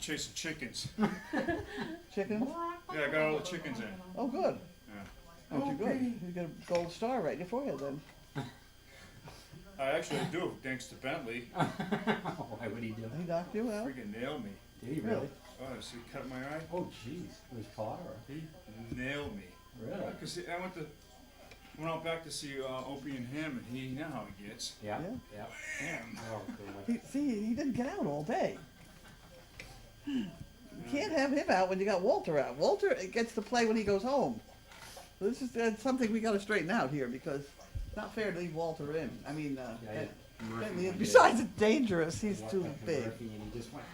chasing chickens. Chickens? Yeah, I got all the chickens in. Oh, good. Yeah. Aren't you good? You got a gold star right in your forehead then. I actually do, thanks to Bentley. Why would he do? He knocked you out? Freaking nailed me. Did he Really? Oh, so he cut my eye? Oh, jeez. It was Potter. He nailed me. Really? Because I went out back to see Opie and him, and you know how he gets. Yeah. Yeah. Yeah. Damn. Oh, good. He didn't get out all day. You can't have him out when you got Walter out. Walter gets to play when he goes home. This is something we got to straighten out here because it's not fair to leave Walter in. I mean, besides it's dangerous, he's too big. Murphy, and he just went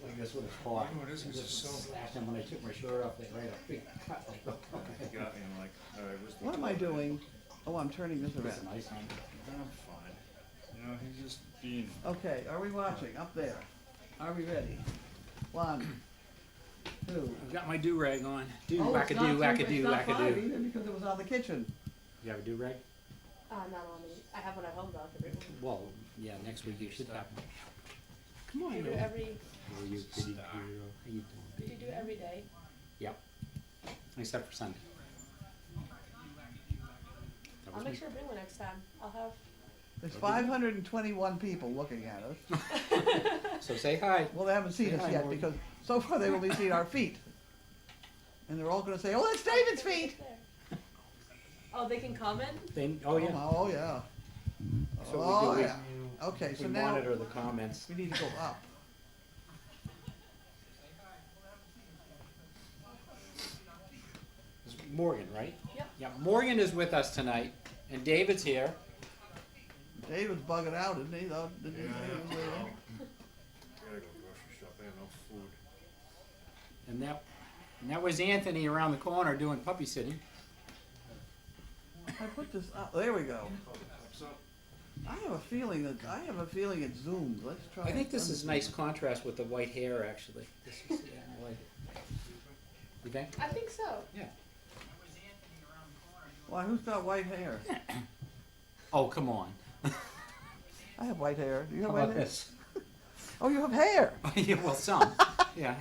like this with his paw. Oh, this is just so. Slashed him when I took my shirt off. They right a big cut. Like, He got me. I'm like, all right, what's the What am I doing? Oh, I'm turning this Put around. some ice on. I'm fine. You know, he's just being. Okay, are we watching? Up there. Are we ready? 1, 2. I've got my do-rag on. Do, Oh, it's wackadoo, not wackadoo, it's not 5 wackadoo. either because it was on the kitchen. You have a do-rag? Not on me. I have one at home though. Well, yeah, next week you should have one. Come on, Do you do you. it every? Oh, you pretty hero. How you doing, Do you baby? do it every day? Yep. Except for Sunday. That I'll was make me. sure to bring one next time. I'll have. There's 521 people looking at us. So say hi. Well, they haven't seen Say us hi, yet Morgan. because so far they've only seen our feet. And they're all going to say, oh, that's David's feet. There. Oh, they can comment? They, oh yeah. Oh, yeah. So Oh, we do, yeah. Okay, so we now monitor the comments. we need to go up. It's Morgan, right? Yep. Yeah, Morgan is with us tonight, and David's here. David's bugging out, isn't he? Though? Didn't he say he was leaving? Gotta go grocery shop. I have no food. And that was Anthony around the corner doing puppy sitting. I put this up. There we go. So, I have a feeling it zoomed. Let's try. I think it. this is nice contrast with the white hair, actually. This is, yeah, I like it. You think? I think so. Yeah. Why? Who's got white hair? Oh, come on. I have white hair. Do you have How white about hair? this? Oh, you have hair. Yeah, well, some. Yeah,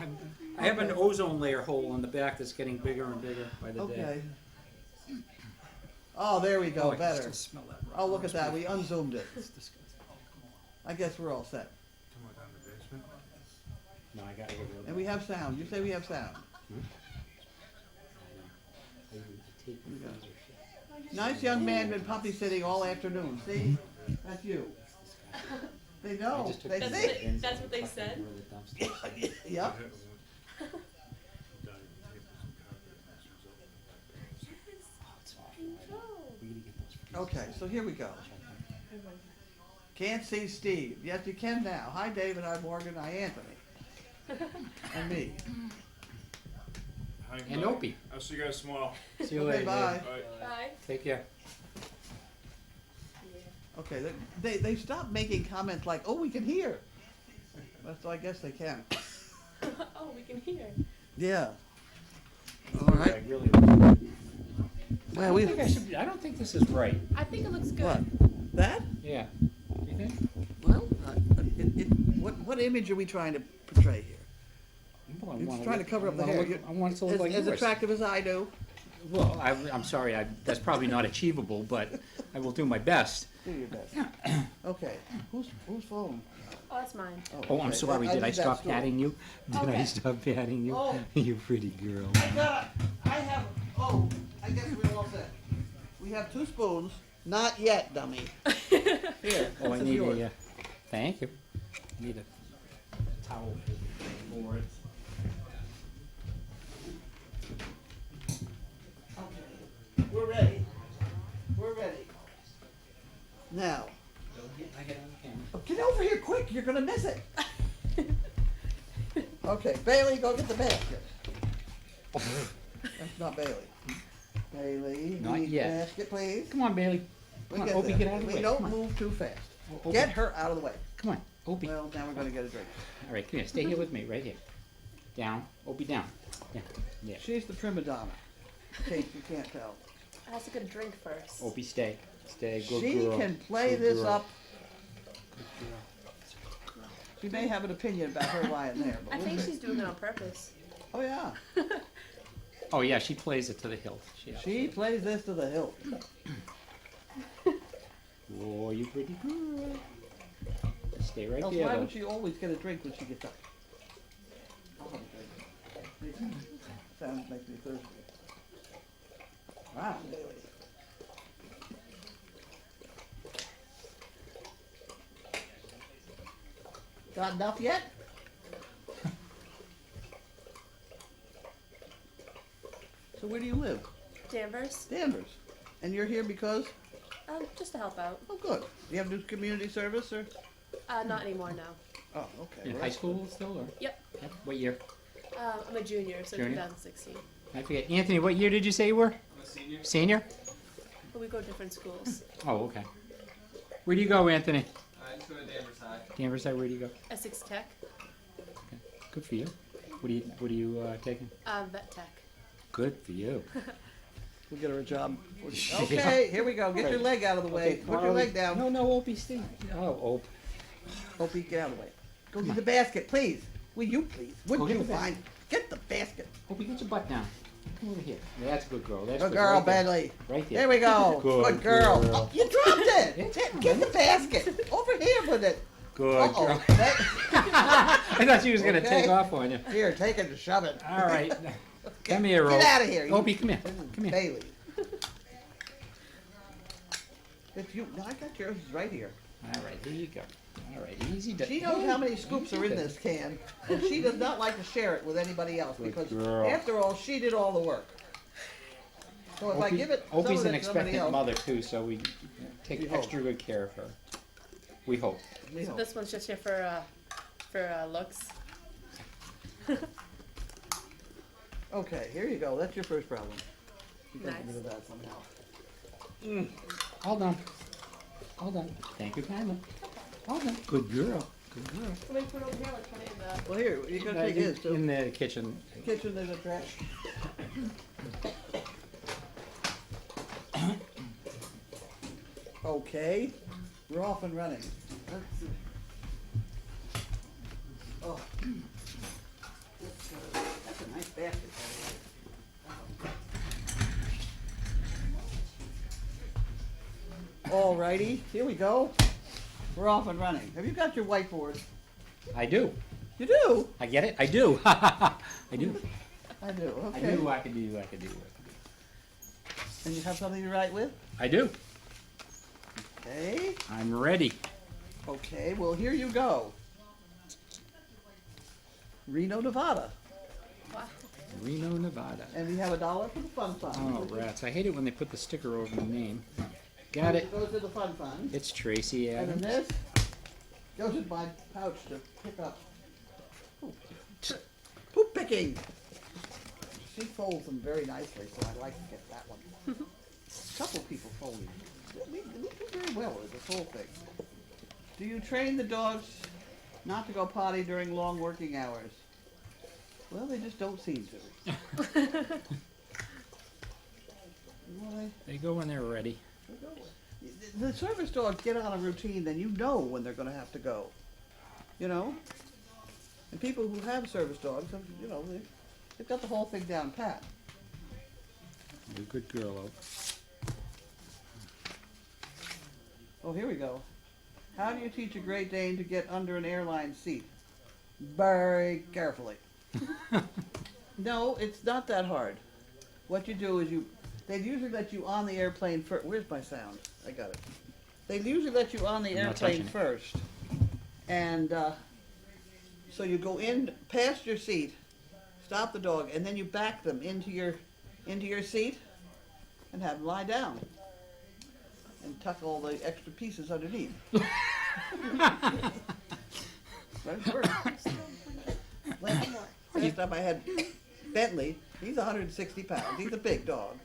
I have an Okay. ozone layer hole in the back that's getting bigger and bigger by the day. Okay. Oh, there we go. Oh, I can Better. still smell that Oh, look rubber. at that. We unzoomed it. It's disgusting. I guess we're all set. come on down to the basement. No, I gotta go to the. And we have sound. You say we have sound. Nice young man been puppy sitting all afternoon. See? That's you. They know. They That's see. it. That's what they said? Yep. Okay, so here we go. Can't see Steve. Yes, you can now. Hi, David. Hi, Morgan. Hi, Anthony. And me. Hi, And bye. Opie. I'll see you guys tomorrow. See you Okay, later. bye. Dave. Bye. Bye. Take care. Yeah. Okay, they stopped making comments like, "Oh, we can hear." So I guess they can. Oh, we can hear. Yeah. All I right. really. Well, we. I don't think this is right. I think it looks good. What? That? Yeah. Do you think? Well, what image are we trying to portray here? Well, I You're wanna just trying to look- cover up the I wanna hair. look- I want it to look like As yours. attractive as I do. Well, I'm sorry. That's probably not achievable, but I will do my best. Do your best. Okay. Whose phone? Oh, that's mine. Oh, I'm okay. sorry. Did I need that stop story. patting you? Did I Okay. stop patting you? Oh. You pretty girl. I have. Oh, I guess we're all set. We have 2 spoons. Not yet, dummy. Here. Oh, I this is need yours. a. Thank you. I need a towel for it. Okay. We're ready. We're ready. Now, I get on camera. oh, get over here quick. You're gonna miss it. Okay, Bailey, go get the basket. That's not Bailey. Bailey, Not need yet. basket, please. Come on, Bailey. We Come on, get Opie, there. get out of the We way. don't Come on. move too fast. Opie. Get her out of the way. Come on, Opie. Well, now we're gonna get a drink. All right, come here. Stay here with me, right here. Down. Opie, down. Yeah. Yeah. She's the prima donna. In case you can't tell. I have to get a drink first. Opie, stay. Stay. Good She girl. can play Good this girl. up. She may have an opinion about her lying there, but I we'll think see. she's doing it on purpose. Oh, yeah. Oh, yeah, she plays it to the hilt. She plays this to the hilt. Oh, you pretty girl. Stay right Else there, why though. would she always get a drink when she gets up? I'll have a drink. Sounds makes me thirsty. Wow. Got enough yet? So where do you live? Danvers? Danvers. And you're here because? Just to help out. Oh, good. You have to do community service or? Not anymore now. Oh, okay. In well, high that's school still, or? Yep. What year? I'm a junior, so Junior? 2016. I forget. Anthony, what year did you say you were? I'm a senior. Senior? But we go to different schools. Oh, okay. Where do you go, Anthony? I just go to Danvers High. Danvers High, where do you go? Essex Tech, Okay. Good for you. What are you taking? Vet Tech. Good for you. We'll get her a job. Okay, here we go. Get your leg out of the way. Put your leg down. No, no, Opie, stay. Oh, Opie. Opie, get out of the way. Go get the basket, please. Will you please? Would Go get you the basket. mind? Get the basket. Opie, get your butt down. Come over here. That's a good girl. That's Good girl, right there. Bagley. Right there. There we go. Good girl. girl. Oh, you dropped it. Yeah. Get the basket. Over here with it. Good Uh-oh. girl. That- I thought she was going to Okay. take off on you. Here, take it and shove it. All right. Come here, Get Opie. out of here. Opie, come here. This is Come here. Bailey. It's you. No, I got yours right here. All right, here you go. All right, easy. She knows how many scoops are in this can, and she does not like to share it with anybody else Good because, girl. after all, she did all the work. So if I give it some Opie's of an it to somebody expectant else, mother too, so we We take hope. extra good care of her. We hope. we So hope. this one's just here for looks. Okay, here you go. That's your first problem. You got Nice. rid of that somehow. Hold on. Hold on. Thank you kindly. Hold on. Good girl. Good girl. Somebody put it over here, like put it in the. Well, here you're gonna take his too. In the kitchen. Kitchen, there's a trash. Okay, we're off and running. Let's see. Oh. That's a nice basket. Alrighty, here we go. We're off and running. Have you got your whiteboard? I do. You do? I get it. I do. I do. I do, I okay. do. I can do. I can do. And you have something to write with? I do. Okay. I'm ready. Okay, well, here you go. Reno, Nevada. Wow. Reno, Nevada. And we have $1 for the fun fund. Oh, rats. I hate it when they put the sticker over the name. Got it. Goes to the fun fund. It's Tracy And then Adams. this goes in my pouch to pick up. Poop. Poop picking. She folds them very nicely, so I like to get that one. A couple people fold them. We do very well with this whole thing. Do you train the dogs not to go potty during long working hours? Well, they just don't seem to. Well, They go when they're ready. the service dogs get on a routine, then you know when they're going to have to go. You know? And people who have service dogs, you know, they've got the whole thing down pat. You're a good girl, Oak. Oh, here we go. How do you teach a Great Dane to get under an airline seat? Very carefully. No, it's not that hard. What you do is they usually let you on the airplane first. Where's my sound? I got it. They usually let you on the I'm not touching airplane it. first. And so you go in past your seat, stop the dog, and then you back them into your seat and have them lie down. And tuck all the extra pieces underneath. But it works. Last time I had Bentley, he's 160 pounds. He's a big dog.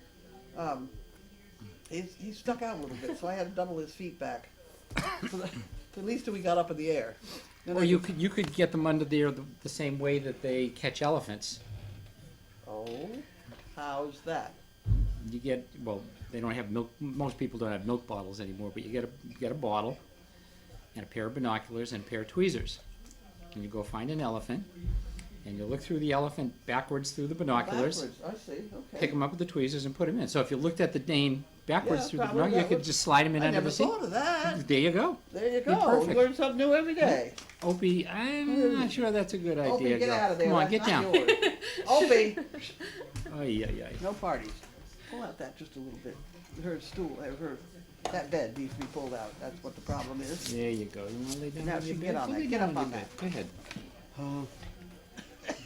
He stuck out a little bit, so I had to double his feet back. So that, at least till we got up in the air. Then Or I you could get them under there the same way that they catch elephants. Oh, how's that? You get, well, they don't have milk. Most people don't have milk bottles anymore, but you get a bottle and a pair of binoculars and a pair of tweezers. and you go find an elephant, and you look through the elephant backwards through the binoculars, Backwards, I see, okay. pick them up with the tweezers and put them in. So if you looked at the Dane backwards Yeah, through the probably binoculars, you that could just slide them in I under never the seat. thought of that. There you go. There you Be go, perfect. learn something new every day. Opie, I'm not sure that's a good idea, Opie, get girl. out of there, Come on, that's get not down. yours. Opie, Ay, ay, ay. no parties. Pull out that just a little bit. Her stool, that bed needs to be pulled out, that's what the problem is. There you go. You wanna lay down Now on she your can bed? get on Go that. lay Get down up on on your bed. Go ahead.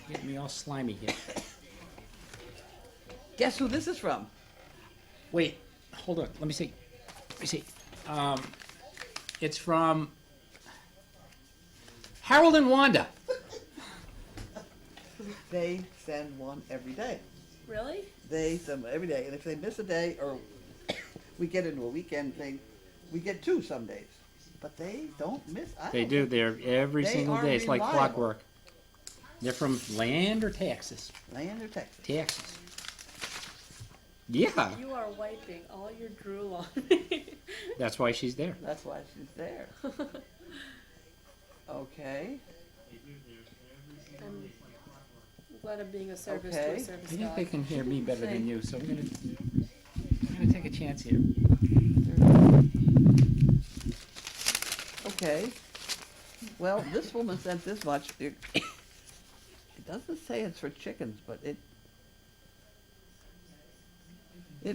Get me all slimy here. Guess who this is from? Wait, hold on. Let me see. It's from Harold and Wanda. They send one every day. Really? They send one every day, and if they miss a day, or we get into a weekend thing, we get two some days. But they don't miss. They do. They're every They single are day. It's like reliable. clockwork. They're from land or Texas? Land or Texas. Texas. Yeah, You are wiping all your drool on me. that's why she's there. That's why she's there. Okay. I'm glad I'm being a service to Okay. a service I think dog. they can hear me better than you, so I'm gonna take a chance here. Okay. Well, this woman sent this much. It doesn't say it's for chickens, but it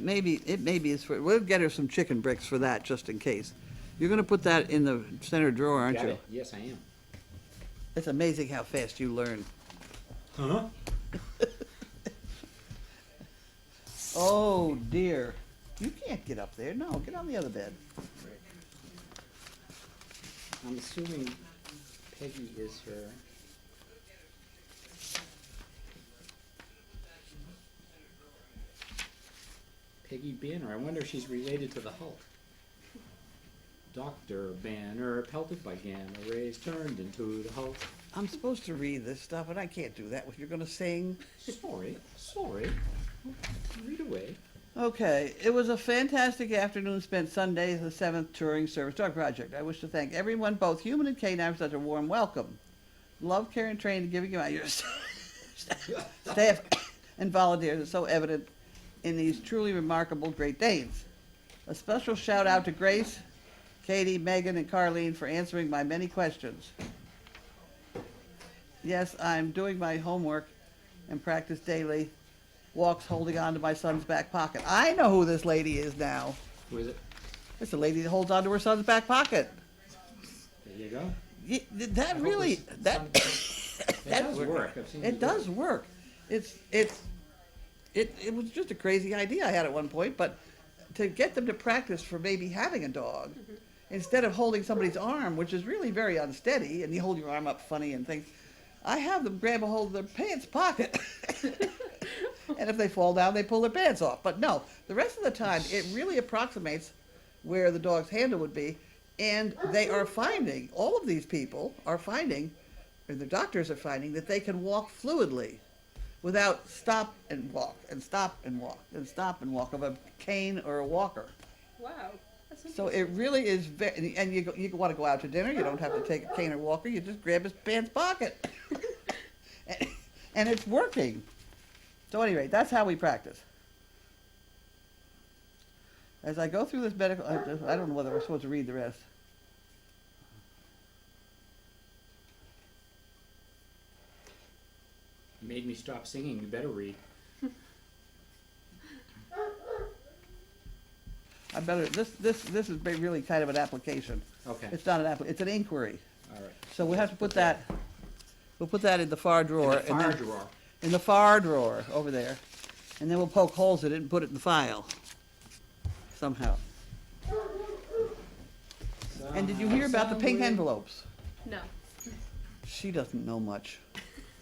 may be it's for. We'll get her some chicken bricks for that, just in case. You're gonna put that in the center drawer, aren't Got you? it. Yes, I am. It's amazing how fast you learn. Huh? Oh dear. You can't get up there. No, get on the other bed. I'm assuming Peggy is her. Peggy Banner. I wonder if she's related to the Hulk. Dr. Banner, pelted by gamma rays, turned into the Hulk. I'm supposed to read this stuff, and I can't do that. If you're gonna sing. Sorry. Read away. Okay, it was a fantastic afternoon spent Sunday, the 7th Touring Service Dog Project. I wish to thank everyone, both human and canine, for such a warm welcome. Love, care, and training giving you out your staff and volunteers is so evident in these truly remarkable Great Danes. A special shout out to Grace, Katie, Megan, and Carlene for answering my many questions. Yes, I'm doing my homework and practice daily. Walks holding on to my son's back pocket. I know who this lady is now. Who is it? It's the lady that holds on to her son's back pocket. There you go. That really, that, It does work. I've seen you it do does work. It was just a crazy idea I had at one point, but to get them to practice for maybe having a dog, instead of holding somebody's arm, which is really very unsteady, and you hold your arm up funny and things, I have them grab a hold of their pants pocket. And if they fall down, they pull their pants off. But no, the rest of the time, it really approximates where the dog's handle would be. And they are finding, all of these people are finding, or the doctors are finding, that they can walk fluidly without stop and walk, and stop and walk, and stop and walk of a cane or a walker. Wow. That's So it really is very, and you want to go out to dinner, you don't have to take a cane or walker, you just grab his pants pocket. And it's working. So anyway, that's how we practice. As I go through this medical, I don't know whether we're supposed to read the rest. You made me stop singing. You better read. I better, this is really kind of an application. Okay. It's not an it's an inquiry. All right. So we'll have to put that, we'll put that in the far drawer. In the and fire then- drawer. In the far drawer, over there. And then we'll poke holes in it and put it in the file. Somehow. And did you hear about the pink envelopes? No. She doesn't know much.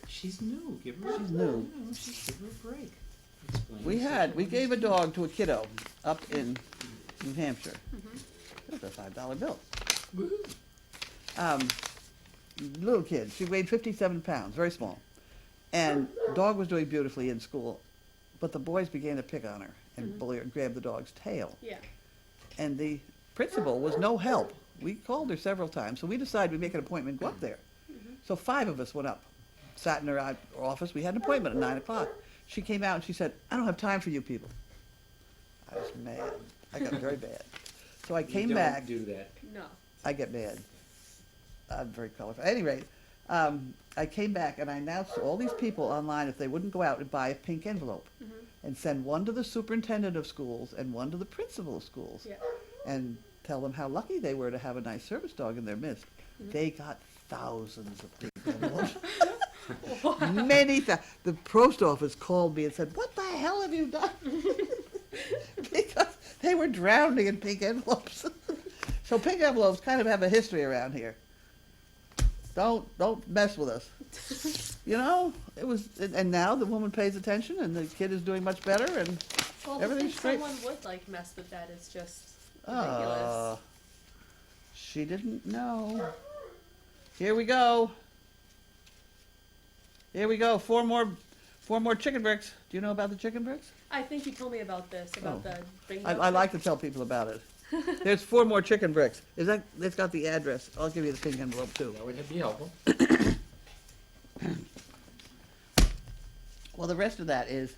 She's new. Give her. She's new. Just give her a break. Explain We yourself. we gave a dog to a kiddo up in New Hampshire. It was a $5 bill. Woohoo. Little kid, she weighed 57 pounds, very small. And dog was doing beautifully in school, but the boys began to pick on her and bully her and grab the dog's tail. Yeah. And the principal was no help. We called her several times, so we decided we'd make an appointment, go up there. So 5 of us went up, sat in her office. We had an appointment at 9 o'clock. She came out and she said, "I don't have time for you people." I was mad. I got very mad. So I came back. You don't do that. No. I get mad. I'm very colorful. At any rate, I came back and I announced to all these people online if they wouldn't go out and buy a pink envelope and send one to the superintendent of schools and one to the principal of schools Yeah. and tell them how lucky they were to have a nice service dog in their midst. They got thousands of pink envelopes. The post office called me and said, "What the hell have you done?" Because they were drowning in pink envelopes. So pink envelopes kind of have a history around here. Don't mess with us. You know, it was, and now the woman pays attention, and the kid is doing much better, and Well, everything's to straight. think someone would like mess with that is just ridiculous. She didn't know. Here we go. Here we go. Four more chicken bricks. Do you know about the chicken bricks? I think you told me about this, about the bingo. I like to tell people about it. There's 4 more chicken bricks. It's got the address. I'll give you the pink envelope too. That would be helpful. Well, the rest of that is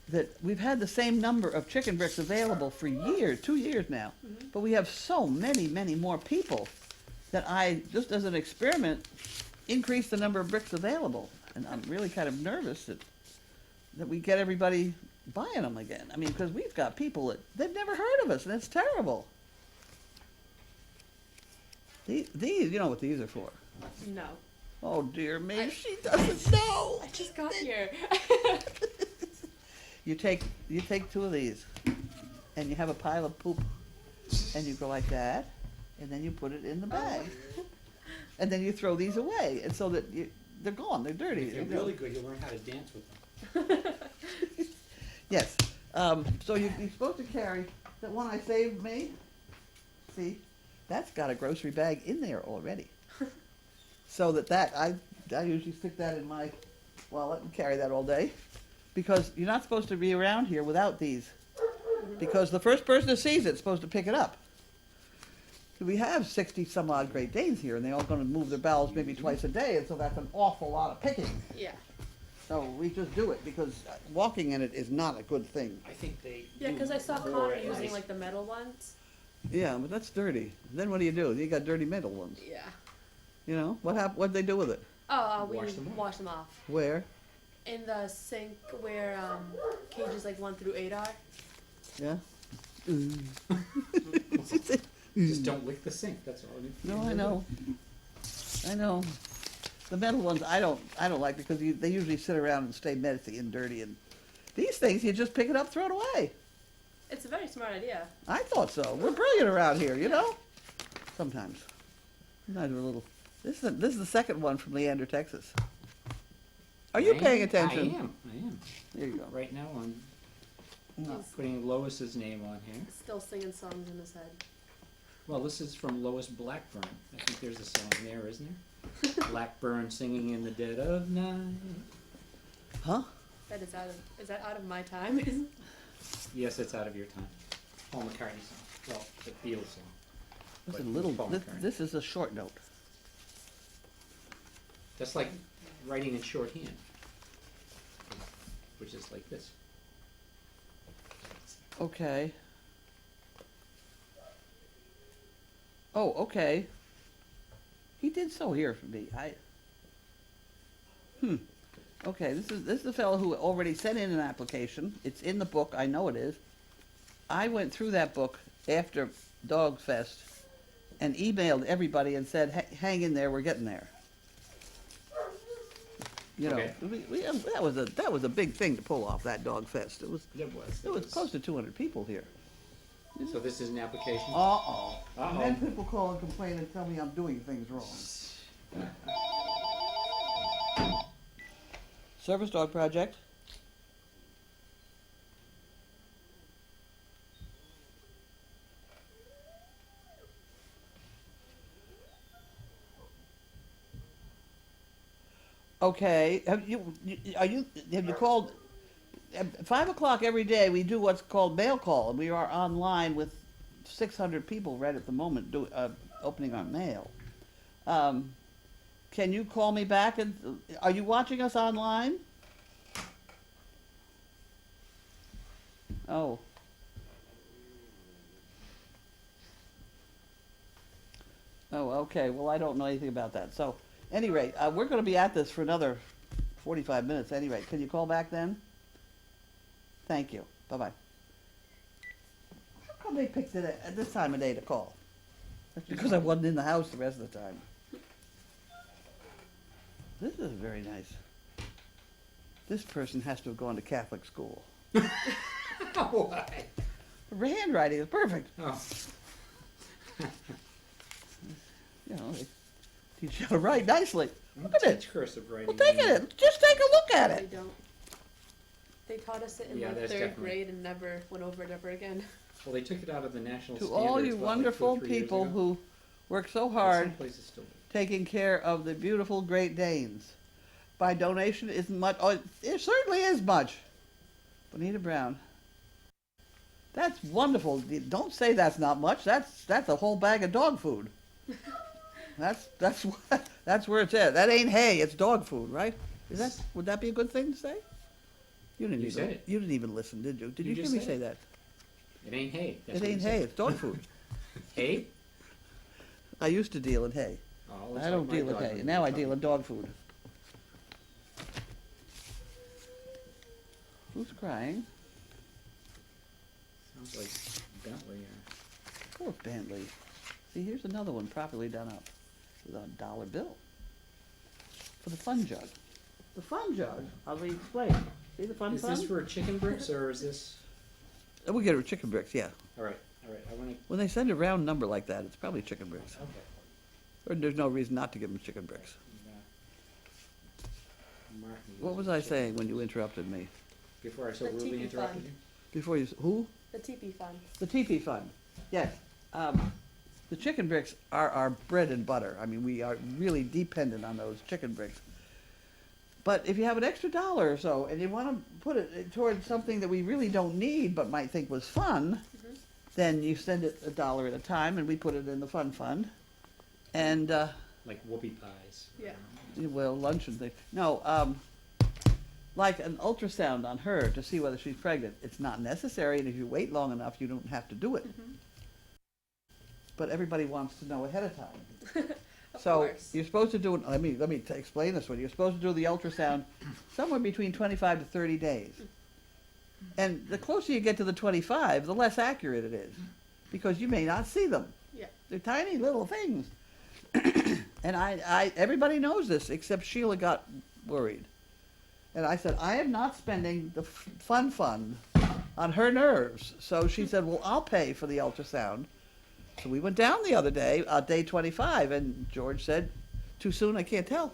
that we've had the same number of chicken bricks available for years, 2 years now. But we have so many, many more people that I, just as an experiment, increased the number of bricks available. And I'm really kind of nervous that we get everybody buying them again. I mean, because we've got people that they've never heard of us, and it's terrible. These, you know what these are for? No. Oh dear me, she doesn't know. I just got here. You take 2 of these, and you have a pile of poop, and you go like that, and then you put it in the bag, and then you throw these away, and so that they're gone, they're dirty. If you're really good, you'll learn how to dance with them. Yes. So you're supposed to carry that one I saved me. See, that's got a grocery bag in there already. So I usually stick that in my wallet and carry that all day, because you're not supposed to be around here without these, because the first person that sees it's supposed to pick it up. We have 60 some odd Great Danes here, and they're all going to move their bowels maybe twice a day, and so that's an awful lot of picking. Yeah. So we just do it, because walking in it is not a good thing. I think they. Yeah, because I saw more Connor at using night. like the metal ones. Yeah, but that's dirty. Then what do? You got dirty metal ones. Yeah. You know, what'd they do with it? Oh, we Wash them off. wash them off. Where? In the sink where cages like 1 through 8 are. Yeah? Just don't lick the sink, that's all. No, I know. I know. The metal ones I don't like, because they usually sit around and stay messy and dirty, and these things you just pick it up, throw it away. It's a very smart idea. I thought so. We're brilliant around here, you know? Sometimes. Sometimes we're a little. This is the second one from Leander, Texas. Are you paying attention? I am. There you go. Right now, I'm No. He's putting Lois's name on here. still singing songs in his head. Well, this is from Lois Blackburn. I think there's a song there, isn't there? Blackburn singing in the dead of night. Huh? Is that out of my time? Yes, it's out of your time. Paul McCartney song. Well, the Beatles song. This But is a little. Paul McCartney. This is a short note. That's like writing in shorthand, which is like this. Okay. Oh, okay. He did so here for me. Okay, this is the fellow who already sent in an application. It's in the book. I know it is. I went through that book after Dog Fest and emailed everybody and said, "Hang in there, we're getting there." You know, Okay. that was a big thing to pull off, that Dog Fest. It was It was. close to 200 people here. So this is an application? Uh-oh. And then Uh-oh. people call and complain and tell me I'm doing things wrong. Service dog project. Okay, have you called, at 5 o'clock every day, we do what's called mail call, and we are online with 600 people right at the moment opening our mail. can you call me back and, are you watching us online? Oh. Oh, okay, well, I don't know anything about that, so, any rate, we're gonna be at this for another 45 minutes anyway, can you call back then? Thank you, bye-bye. How come they picked it at this time of day to call? That's because I wasn't in the house the rest of the time. This is very nice. This person has to have gone to Catholic school. Why? Her handwriting is perfect. Oh. You know, they teach you how to write nicely. Look at it. Teach cursive writing. Well, take it. Just take a look at They it. don't. They taught us it in Yeah, like that's third definitely- grade and never went over it ever again. Well, they took it out of the national To standards. all you what, like 2 or wonderful 3 years people ago? who work so But hard Some places still do. taking care of the beautiful Great Danes. By donation isn't much. Oh, it certainly is much. Bonita Brown. That's wonderful. Don't say that's not much. That's a whole bag of dog food. That's where it's at. That ain't hay. It's dog food, right? Would that be a good thing to say? You didn't You even. said it. You didn't even listen, did you? Did You you hear just me said say it. that? It ain't hay. That's It what you ain't said. hay. It's dog food. Hay? I used to deal in hay. Oh, looks I don't like my deal in dog hay. when Now we I were deal in talking. dog food. Who's crying? Sounds like Bentley. Poor Bentley. See, here's another one properly done up with a dollar bill for the fun jug. The fun jug. I'll explain. See the fun Is fun? this for chicken bricks or is this? We get her chicken bricks, yeah. All right. I want to. When they send a round number like that, it's probably chicken bricks. Okay. Or there's no reason not to give them chicken bricks. Mark me What those was I chicken saying when bricks. you interrupted me? Before I so The rudely teepee interrupted fund. you? Before you, who? The teepee fund. The teepee fund. Yes. The chicken bricks are our bread and butter. I mean, we are really dependent on those chicken bricks. But if you have an extra dollar or so and you want to put it towards something that we really don't need but might think was fun, then you send it $1 at a time and we put it in the fun fund. And, Like whoopie pies. Yeah. well, lunch and things. No, like an ultrasound on her to see whether she's pregnant. It's not necessary, and if you wait long enough, you don't have to do it. But everybody wants to know ahead of time. Of So course. you're supposed to do it. Let me explain this one. You're supposed to do the ultrasound somewhere between 25 to 30 days, and the closer you get to the 25, the less accurate it is, because you may not see them. Yeah. They're tiny little things, and I everybody knows this except Sheila got worried, and I said I am not spending the fun fund on her nerves. So she said, well, I'll pay for the ultrasound. So we went down the other day, day 25, and George said, too soon, I can't tell.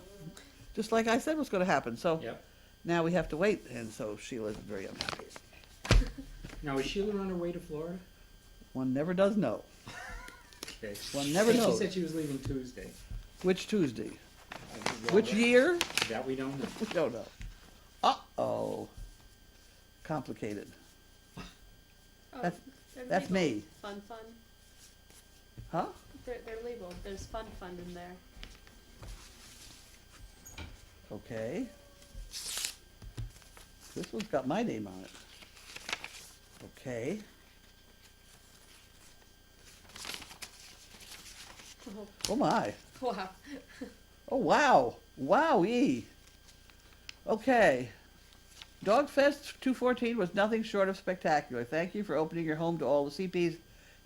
Just like I said was going to happen. So Yep. now we have to wait, and so Sheila's very unhappy. Now is Sheila on her way to Florida? One never does know. Okay. One never knows. She said she was leaving Tuesday. Which Tuesday? Well, Which year? That we don't know. We don't know. Uh-oh. Complicated. Oh, That's- they're that's labeled me. Fun fund. Huh? They're labeled. There's fun fund in there. Okay. This one's got my name on it. Okay. Oh my. Wow. Oh wow. Wowee. Okay. Dogfest 214 was nothing short of spectacular. Thank you for opening your home to all the CPs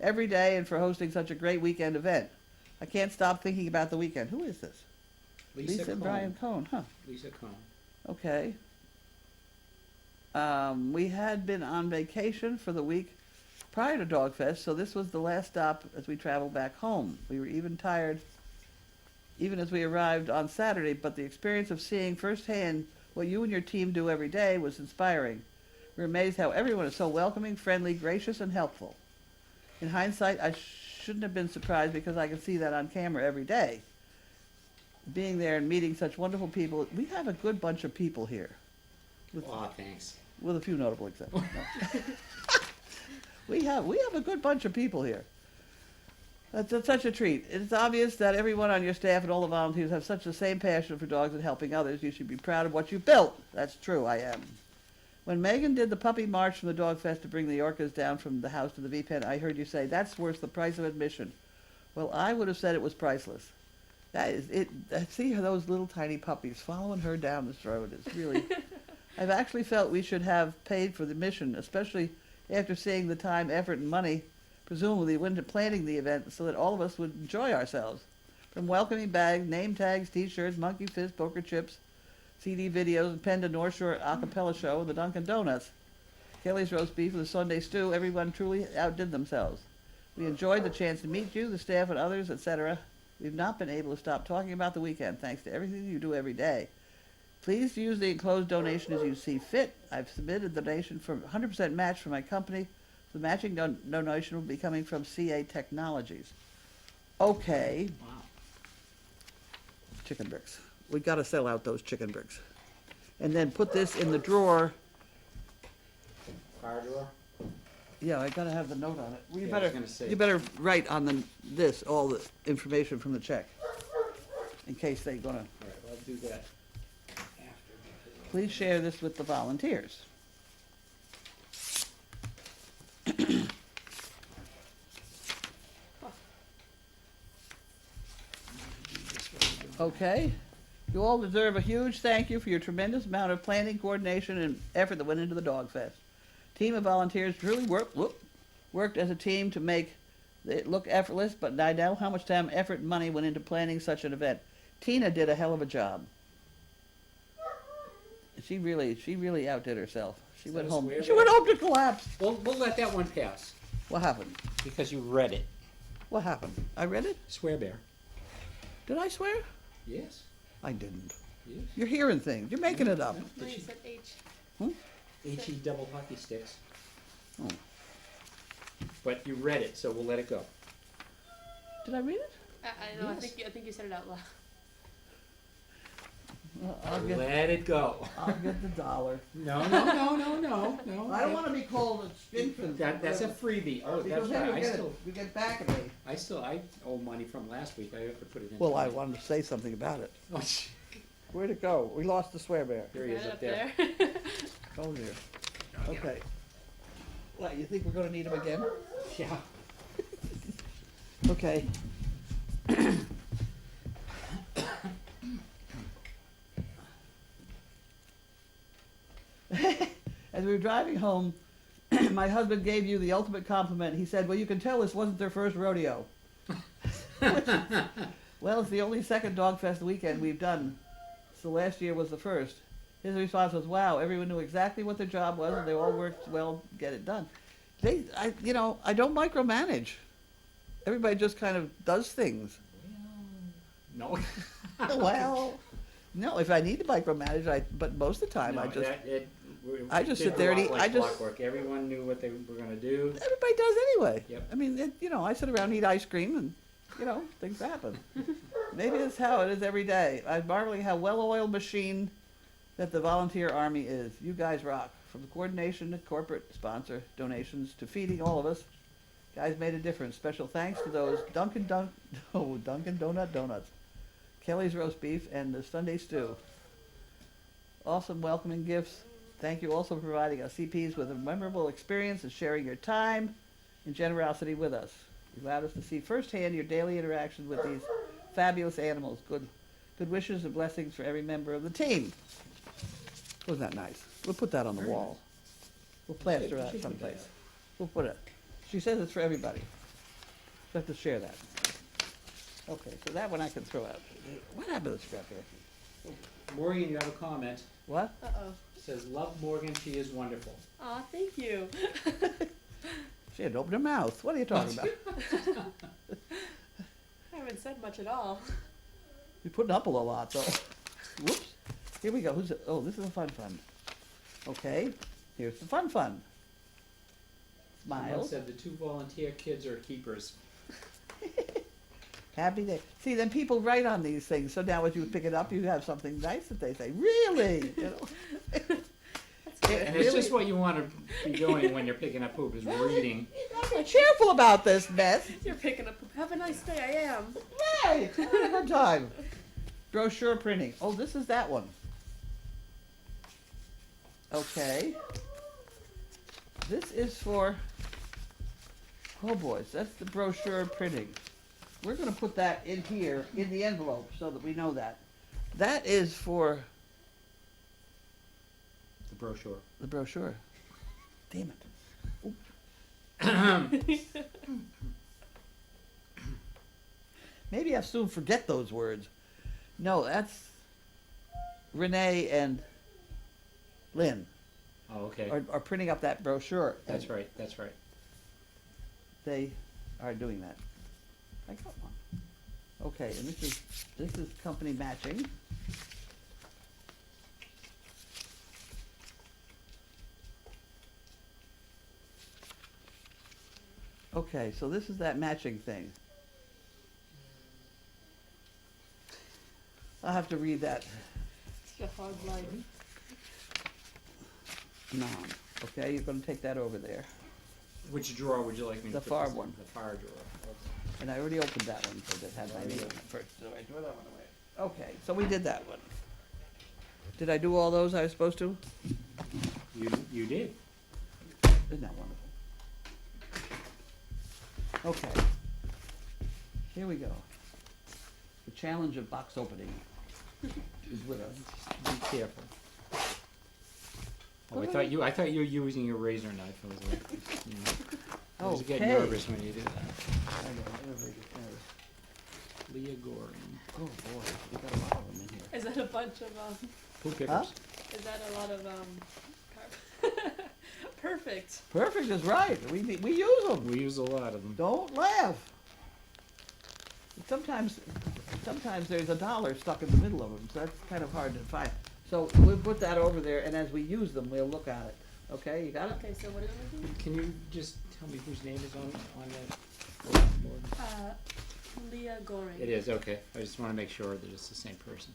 every day and for hosting such a great weekend event. I can't stop thinking about the weekend. Who is this? Lisa and Cohn. Brian Cohn, huh? Lisa Cohn. Okay. We had been on vacation for the week prior to Dogfest, so this was the last stop as we traveled back home. We were even tired, even as we arrived on Saturday, but the experience of seeing firsthand what you and your team do every day was inspiring. We're amazed how everyone is so welcoming, friendly, gracious, and helpful. In hindsight, I shouldn't have been surprised because I can see that on camera every day. Being there and meeting such wonderful people, we have a good bunch of people here. Aw, thanks. With a few notable exceptions. No. we have a good bunch of people here. That's such a treat. It's obvious that everyone on your staff and all the volunteers have such the same passion for dogs and helping others. You should be proud of what you've built. That's true, I am. When Megan did the puppy march from the Dog Fest to bring the orcas down from the house to the V-Pen, I heard you say, that's worth the price of admission. Well, I would have said it was priceless. That is it. See those little tiny puppies following her down this road is really... I've actually felt we should have paid for the mission, especially after seeing the time, effort, and money presumably went into planning the event so that all of us would enjoy ourselves. From welcoming bags, name tags, t-shirts, monkey fist, poker chips, CD videos, and Penda North Shore a cappella show, and the Dunkin' Donuts, Kelly's roast beef, and the Sunday stew, everyone truly outdid themselves. We enjoyed the chance to meet you, the staff, and others, etc. We've not been able to stop talking about the weekend, thanks to everything you do every day. Please use the enclosed donation as you see fit. I've submitted the donation for 100% match for my company. The matching donation will be coming from CA Technologies. Okay. Wow. Chicken bricks. We got to sell out those chicken bricks. And then put this in the drawer. Fire drawer? Yeah, I got to have the note on it. Well, Yeah, I was gonna say. you better write on this all the information from the check, in case they're gonna. All right, well, I'll do that after. Please share this with the volunteers. Okay. You all deserve a huge thank you for your tremendous amount of planning, coordination, and effort that went into the Dog Fest. Team of volunteers truly worked as a team to make it look effortless, but I know how much time, effort, and money went into planning such an event. Tina did a hell of a job. She really outdid herself. She Is went that a home. swear She went word? home to collapse. We'll let that one pass, What happened? because you read it. What happened? I read it? Swear bear. Did I swear? Yes, I didn't. yes. You're hearing things. You're making it up. No, No, did you she- said H. H-E double hockey sticks. Oh. But you read it, so we'll let it go. Did I read it? I know. Yes. I think you said it out loud. Well, I'll get Let it go. the dollar. No. I don't want to be called a skinflint. That's a freebie. Oh, Because that's then right. we get back at me. I owe money from last week. I have to put it in. Well, I wanted to say something about it. Oh, gee. Where'd it go? We lost the swear bear. Here he is Got it up there. Oh dear. Okay. What, you think we're gonna need him again? Yeah. Okay. As we were driving home, my husband gave you the ultimate compliment. He said, well, you can tell this wasn't their first rodeo. Well, it's the only second Dog Fest weekend we've done, so last year was the first. His response was, wow, everyone knew exactly what their job was, and they all worked well to get it done. I don't micromanage. Everybody just kind of does things. No. Well, no, if I need to micromanage, but most of the time No, I just did sit there and go eat. off I like just clockwork. Everyone knew what they were gonna do. everybody does anyway. Yep. I mean, I sit around and eat ice cream, and things happen. Maybe it's how it is every day. I'm marveling how well-oiled machine that the volunteer army is. You guys rock. From the coordination to corporate sponsor donations to feeding all of us, guys made a difference. Special thanks to those Dunkin' Donut donuts, Kelly's roast beef, and the Sunday stew. Awesome welcoming gifts. Thank you also for providing us CPs with a memorable experience and sharing your time and generosity with us. You allowed us to see firsthand your daily interactions with these fabulous animals. Good wishes and blessings for every member of the team. Wasn't that nice? We'll put that on the wall. We'll plaster Yeah, that you should put someplace. We'll put it. She says it's for everybody. We have to share that. Okay, so that one I can throw out. What happened to scrap here? Morgan, you have a comment. What? Uh-oh. It says, love Morgan, she is wonderful. Aw, thank you. She had to open her mouth. What are you talking about? I haven't said much at all. You're putting up a lot, though. Whoops. Here we go. Who's it? Oh, this is a fun fun. Okay, here's the fun fun. Someone Smiles. said the 2 volunteer kids are keepers. Happy day. See, then people write on these things, so now as you pick it up, you have something nice that they say. Really? That's And it's just what you wanna be doing when you're picking up poop, is reading. Be careful about this, Beth. You're picking up. Have a nice day. I am. Right, have a good time. Brochure printing. Oh, this is that one. Okay. This is for, oh boys, that's the brochure printing. We're gonna put that in here, in the envelope, so that we know that. That is for The brochure. the brochure. Damn it. Maybe I'll soon forget those words. No, that's Renee and Lynn Oh, okay. are printing up that brochure. That's right, that's right. They are doing that. I got one. Okay, and this is company matching. Okay, so this is that matching thing. I'll have to read that It's a hard life. now. Okay, you're gonna take that over there. Which drawer would you like me to The put far this in? one. The far drawer. And I already opened that one, so that had my name on it first, so I throw that one away. Okay, so we did that one. Did I do all those I was supposed to? You did. Isn't that wonderful? Okay. Here we go. The challenge of box opening is with us. Be careful. Oh, I thought you were using your razor knife. I was like, you know, I was getting Okay. nervous when you did that. I know, everybody gets nervous. Leah Goring. Oh boy, we got a lot of them in here. Is that a bunch of Who pickers? Huh? Is that a lot of carb? Perfect. Perfect is right. We use them. We use a lot of them. Don't laugh. Sometimes there's $1 stuck in the middle of them, so that's kind of hard to find. So we'll put that over there, and as we use them, we'll look at it. Okay, you got it? Okay, so what are we doing? Can you just tell me whose name is on that board? Leah Goring. It is, okay. I just want to make sure that it's the same person.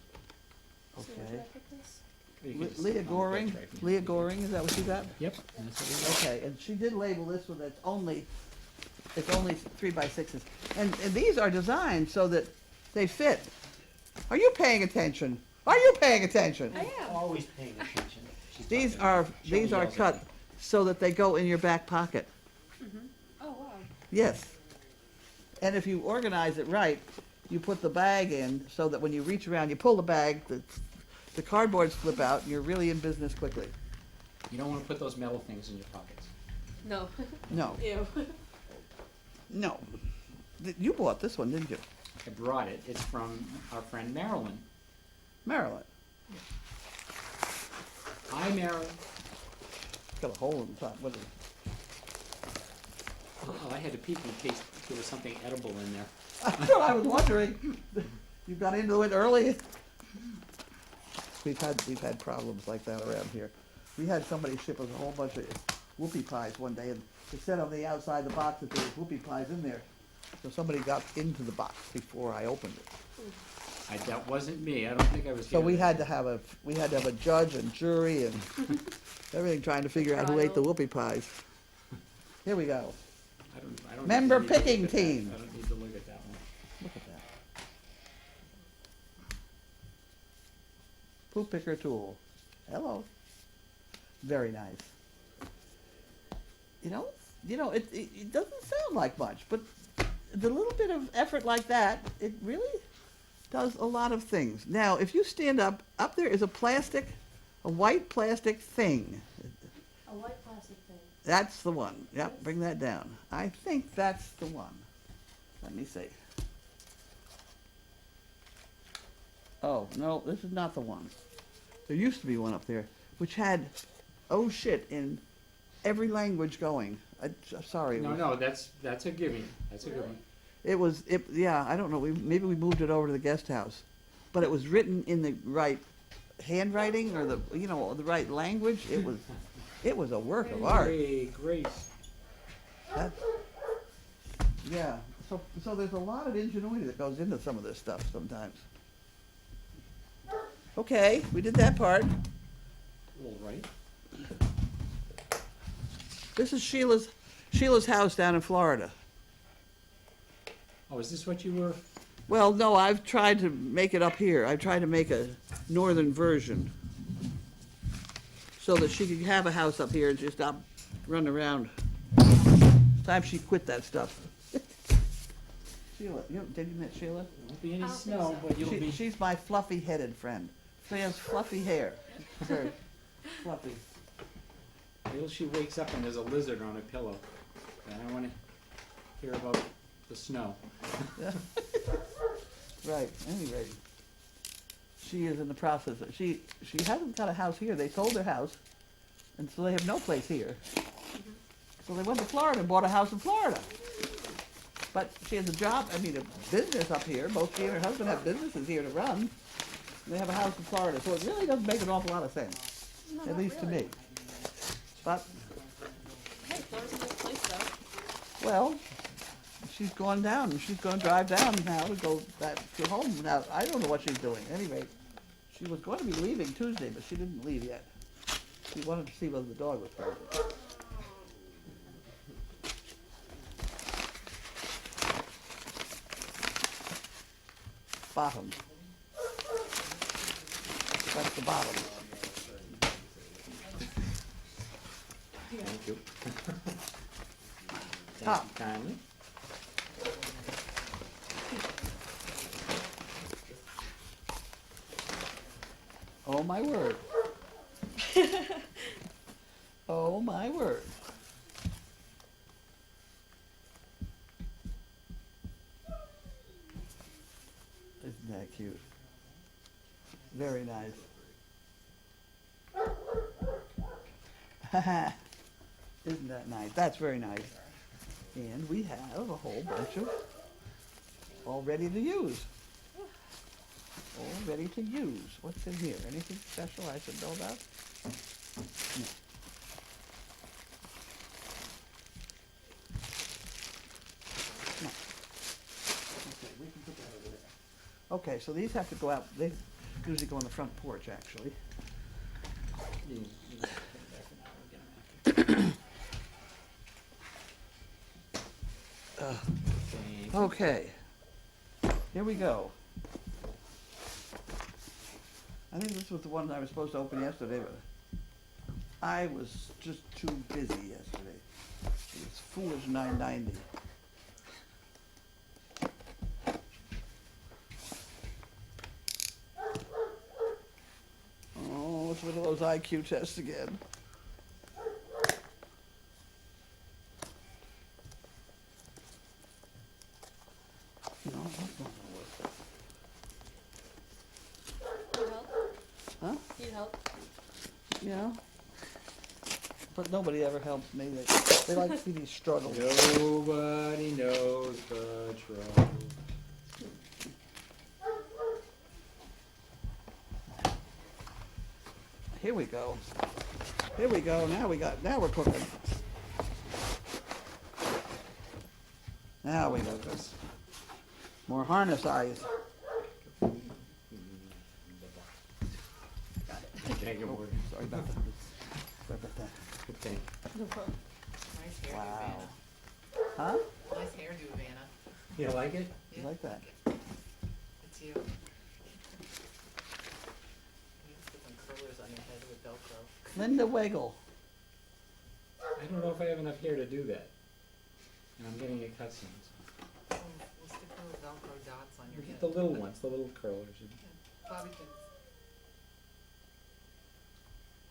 So where Okay. did I put this? You can just- Leah oh, Goring. that's right. Leah Goring, is that what you got? Yep. That's what it is. Okay, and she did label this one. It's only 3x6s, and these are designed so that they fit. Are you paying attention? Are you paying attention? I am. Always paying attention. She's These talking. are She only these are yells at cut me. so that they go in your back pocket. Oh wow. Yes. And if you organize it right, you put the bag in so that when you reach around, you pull the bag, the cardboards flip out, and you're really in business quickly. You don't want to put those metal things in your pockets. No. No, Ew. no. You bought this one, didn't you? I brought it. It's from our friend Marilyn. Marilyn. Hi, Marilyn. It's got a hole in the top. What is it? Oh, I had to peek in case there was something edible in there. That's what I was wondering. You got into it early? We've had problems like that around here. We had somebody ship us a whole bunch of whoopie pies one day, and it said on the outside of the box that there was whoopie pies in there. So somebody got into the box before I opened it. That wasn't me. I don't think I was So here. we had to have a judge and jury and everything trying to figure out who ate the whoopie pies. Here we go. I don't Member need to look picking at that. team. I don't need to look at that one. Look at that. Poop picker tool. Hello. Very nice. You know, it doesn't sound like much, but the little bit of effort like that, it really does a lot of things. Now, if you stand up there is a white plastic thing. A white plastic thing. That's the one. Yep, bring that down. I think that's the one. Let me see. Oh, no, this is not the one. There used to be one up there, which had, oh shit, in every language going. Sorry. No, that's a given. That's a good one. Yeah, I don't know, maybe we moved it over to the guest house. But it was written in the right handwriting or the right language. It was a work of art. Hey, Grace. Yeah, so there's a lot of ingenuity that goes into some of this stuff sometimes. Okay, we did that part. All right. This is Sheila's house down in Florida. Oh, is this what you were, Well, no, I've tried to make it up here. I've tried to make a northern version. So that she could have a house up here and just stop running around. Time she quit that stuff. Sheila, did you meet Sheila? won't be any I don't think snow, so. but you'll be, She's my fluffy-headed friend. She has fluffy hair. She's very fluffy. till she wakes up and there's a lizard on her pillow. And I wanna hear about the snow. Right, anyway. She is in the process of, she hasn't got a house here. They sold their house, and so they have no place here. So they went to Florida and bought a house in Florida. But she has a job, I mean, a business up here. Both she and her husband have businesses here to run. They have a house in Florida, so it really doesn't make an awful lot of sense, No, at not least to really. me. But, Hey, Florida's a nice place though. well, she's gone down, and she's gonna drive down now to go back to home. Now, I don't know what she's doing. Anyway, she was going to be leaving Tuesday, but she didn't leave yet. She wanted to see whether the dog was pregnant. Bottom. That's the bottom. Thank you. Top. Thank you kindly. Oh, my word. Oh, my word. Isn't that cute? Very nice. Isn't that nice? That's very nice. And we have a whole bunch of all ready to use. All ready to use. What's in here? Anything special I should know about? No. No. Okay, we can put that over there. Okay, so these have to go out, they usually go on the front porch, actually. You can come back an hour again. Thank you. Okay, here we go. I think this was the one I was supposed to open yesterday, but I was just too busy yesterday. It was foolish 990. Oh, it's one of those IQ tests again. No, that's not gonna work. Need help? Huh? Need help? Yeah. But nobody ever helps me. They like to see me struggle. Nobody knows but trouble. Here we go. Here we go. Now we're cooking. Now we got this. More harness eyes. Thank you, Morgan. Sorry about that. Sorry about that. Okay. Nice hairdo, Wow. Vanna. Huh? Nice hairdo, Vanna. You like it? You like that? It's you. You just put some curlers on your head with Velcro. Linda Waggle. I don't know if I have enough hair to do that. And I'm getting a cutscene. We'll stick little Velcro dots on your Get head. the little ones, the little curlers. Bobby pins.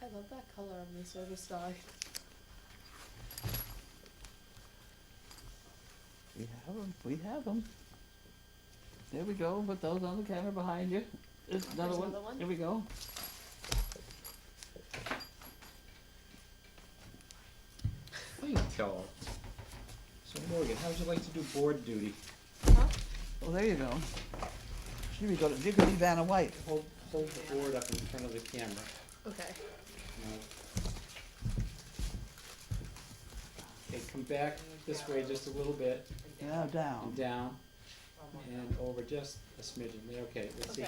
I love that color on my service dog. We have them. We have them. There we go. Put those on the camera behind you. There's another There's one. another one. Here we go. Tell. So Morgan, how would you like to do board duty? Huh? Well, there you go. Here we go. You can be Vanna White. Hold the board up in front of the camera. Okay. Now, okay, come back this way just a little bit, Now down. and down, and over just a smidgen. Okay, let's see.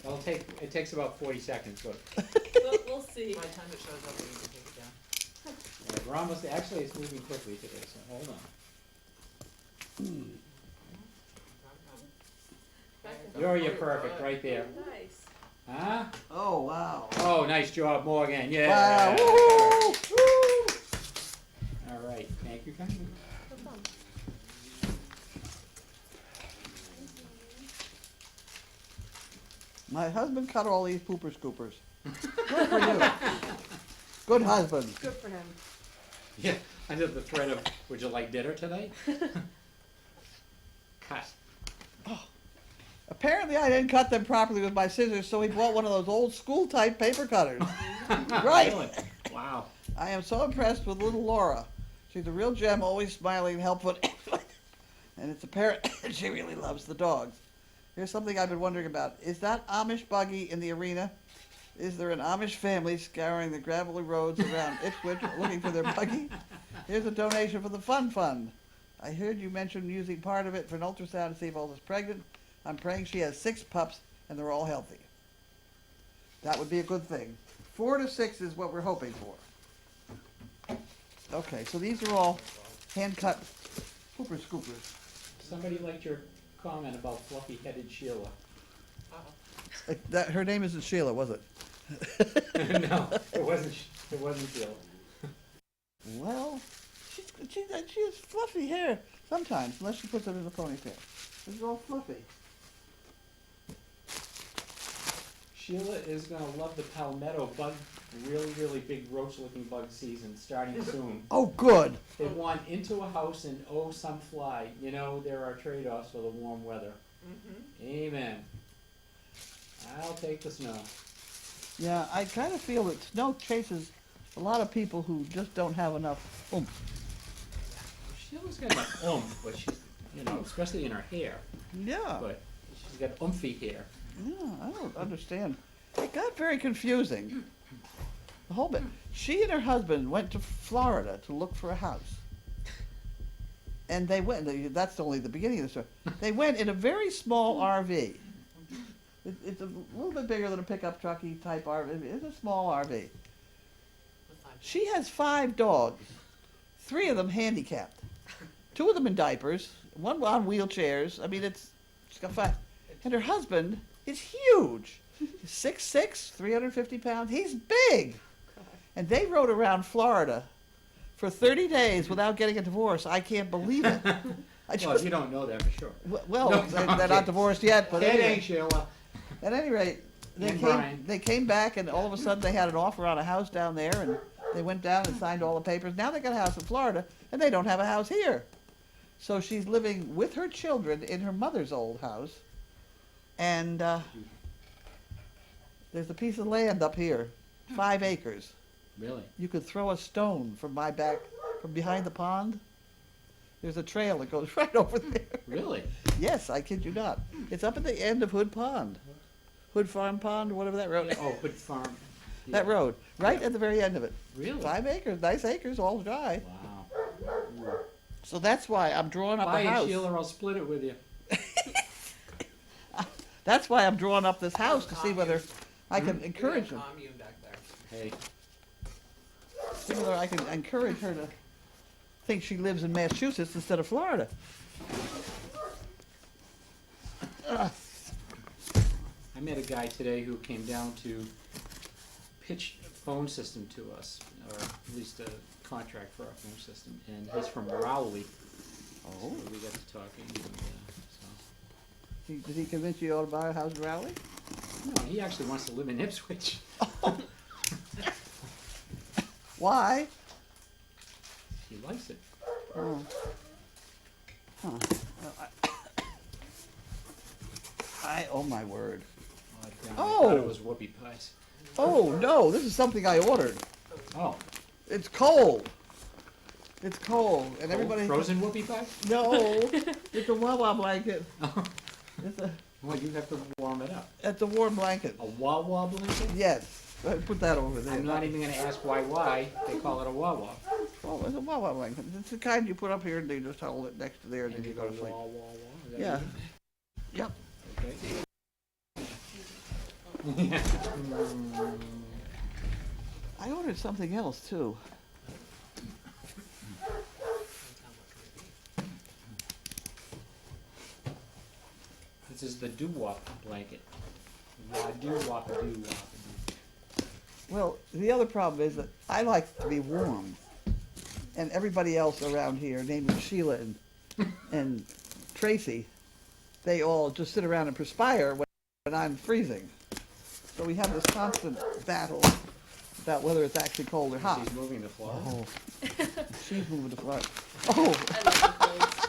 Okay. It takes about 40 seconds, but We'll see. By the time it shows up, we can take it down. Yeah, we're almost, actually, it's moving quickly today, so hold on. You're perfect, right there. Nice. Huh? Oh, wow. Oh, nice job, Morgan, yeah. Wow, woo, woo. All right, thank you kindly. No problem. My husband cut all these pooper scoopers. Good for you. Good husband. Good for him. Yeah, under the threat of, would you like dinner tonight? Cut. Apparently I didn't cut them properly with my scissors, so he bought one of those old school type paper cutters. Right. Really? Wow. I am so impressed with little Laura. She's a real gem, always smiling and helpful. And it's apparent she really loves the dogs. Here's something I've been wondering about. Is that Amish buggy in the arena? Is there an Amish family scouring the gravelly roads around Ipswich looking for their buggy? Here's a donation for the Fun Fund. I heard you mention using part of it for an ultrasound to see if Alda's pregnant. I'm praying she has 6 pups and they're all healthy. That would be a good thing. 4 to 6 is what we're hoping for. Okay, so these are all hand-cut pooper scoopers. Somebody liked your comment about fluffy-headed Sheila. That her name isn't Sheila, was it? No, it wasn't Sheila. Well, she has fluffy hair sometimes, unless she puts it in a ponytail. It's all fluffy. Sheila is gonna love the palmetto bug, really big roach-looking bug season starting soon. Oh, good. They want into a house and oh, some fly. You know, there are trade-offs for the warm weather. Amen. I'll take the snow. Yeah, I kind of feel that snow chases a lot of people who just don't have enough oomph. Sheila's got enough oomph, but she's, you know, especially in her hair. Yeah. But she's got oomphy hair. Yeah, I don't understand. It got very confusing. The whole bit. She and her husband went to Florida to look for a house. And they went, that's only the beginning of the story. They went in a very small RV. It's a little bit bigger than a pickup trucky type RV. It's a small RV. She has 5 dogs, 3 of them handicapped, 2 of them in diapers, 1 on wheelchairs. I mean, she's got 5. And her husband is huge. He's 6'6", 350 pounds. He's big. And they rode around Florida for 30 days without getting a divorce. I can't believe it. Well, you don't know that for sure. Well, No, they're not divorced yet, but It anyway. ain't Sheila. At any rate, And Brian. they came back, and all of a sudden they had an offer on a house down there, and they went down and signed all the papers. Now they got a house in Florida, and they don't have a house here. So she's living with her children in her mother's old house, and there's a piece of land up here, 5 acres. Really? You could throw a stone from behind the pond. There's a trail that goes right over there. Really? Yes, I kid you not. It's up at the end of Hood Pond. Hood Farm Pond, whatever that road. Oh, Hood Farm. That road, right at the very end of it. Really? 5 acres, nice acres, all dry. Wow. So that's why I'm drawing up Buy a it, house. Sheila, I'll split it with you. That's why I'm drawing up this house to see whether I can encourage them. Commune back there. Hey, See whether I can encourage her to think she lives in Massachusetts instead of Florida. I met a guy today who came down to pitch a phone system to us, or at least a contract for our phone system, and he's from Rowley. Oh. So we got to talking, and, Did he convince you all to buy a house in Raleigh? no, he actually wants to live in Ipswich. Why? He likes it. Oh. Huh. Well, oh my word. I found Oh. I thought it was whoopie pies. Oh no, this is something I ordered. Oh, It's cold. It's cold, and everybody. frozen whoopie pies? No, it's a Wawa blanket. It's a Well, you have to warm it up. it's a warm blanket. A Wawa blanket? Yes, put that over there. I'm not even gonna ask why they call it a Wawa. Oh, it's a Wawa blanket. It's the kind you put up here and you just hold it next to there and then you go to sleep. Wah, wah, wah. Is that Yeah. what Yep. you- Okay. I ordered something else too. This is the doo-wop blanket. Wah-doo-wop-a-doo-wop-a-doo. Well, the other problem is that I like to be warm, and everybody else around here, namely Sheila and Tracy, they all just sit around and perspire when I'm freezing. So we have this constant battle about whether it's actually cold or hot. She's moving the floor. Oh, she's moving the floor. Oh, I love the clothes.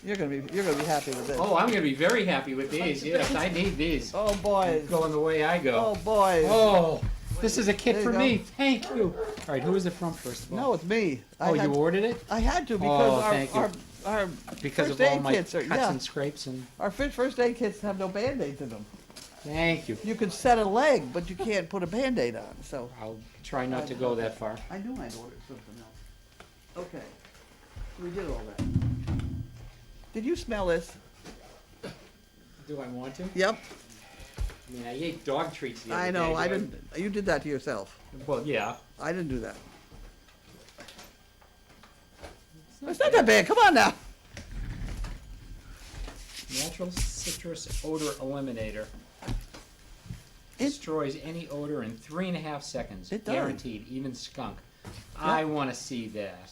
you're gonna be happy with this. Oh, I'm gonna be very happy with these. Yes, I need these. Oh boys. Going the way I Oh go. boys. Oh, this is a kit There for you me. go. Thank you. All right, who is it from first of all? No, it's me. Oh, you ordered it? I had to because Oh, thank you. our Because first of all aid my kits cuts are and scrapes and. our first aid kits have no band-aids in them. Thank you. You can set a leg, but you can't put a band-aid on. So I'll try not to go that far. I knew I'd ordered something else. Okay, we did all that. Did you smell this? Do I want to? Yep. I mean, I ate dog treats the other I day. know. Do I didn't. You did that to yourself. Well, yeah. I didn't do that. It's not that bad. Come on now. Natural citrus odor eliminator. It- Destroys any odor in 3.5 seconds. It does. Guaranteed, even skunk. I want to see that.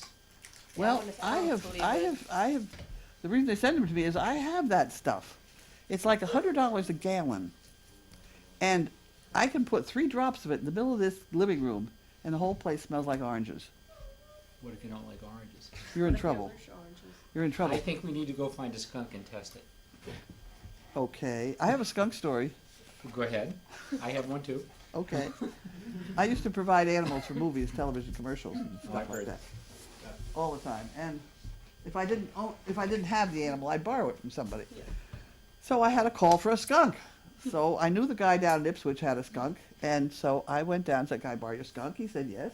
Well, when it's I out, have, believe I it. have, I have. The reason they send them to me is I have that stuff. It's like $100 a gallon, and I can put 3 drops of it in the middle of this living room, and the whole place smells like oranges. What if you don't like oranges? You're in What if you have trouble. rich oranges? You're in I trouble. think we need to go find a skunk and test it. Okay, I have a skunk story. Go ahead. I have one too. Okay, I used to provide animals for movies, television commercials, and I've stuff like heard that, all the time. And if I didn't have the animal, I'd borrow it from somebody. So I had a call for a skunk. So I knew the guy down in Ipswich had a skunk, and so I went down and said, "Can I borrow your skunk?" He said yes.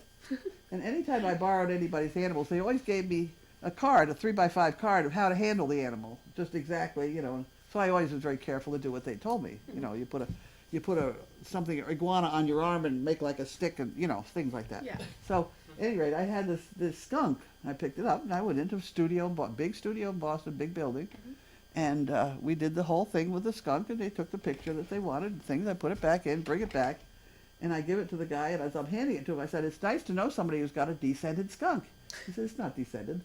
And anytime I borrowed anybody's animals, they always gave me a card, a 3x5 card of how to handle the animal, just exactly, you know. So I always was very careful to do what they told me. You know, you put a something iguana on your arm and make like a stick, and you know, things like that. Yeah. So at any rate, I had this skunk. I picked it up and I went into a studio, big studio in Boston, big building, and we did the whole thing with the skunk. And they took the picture that they wanted, and things. I put it back in, bring it back, and I give it to the guy. And as I'm handing it to him, I said, "It's nice to know somebody who's got a descended skunk." He said, "It's not descended."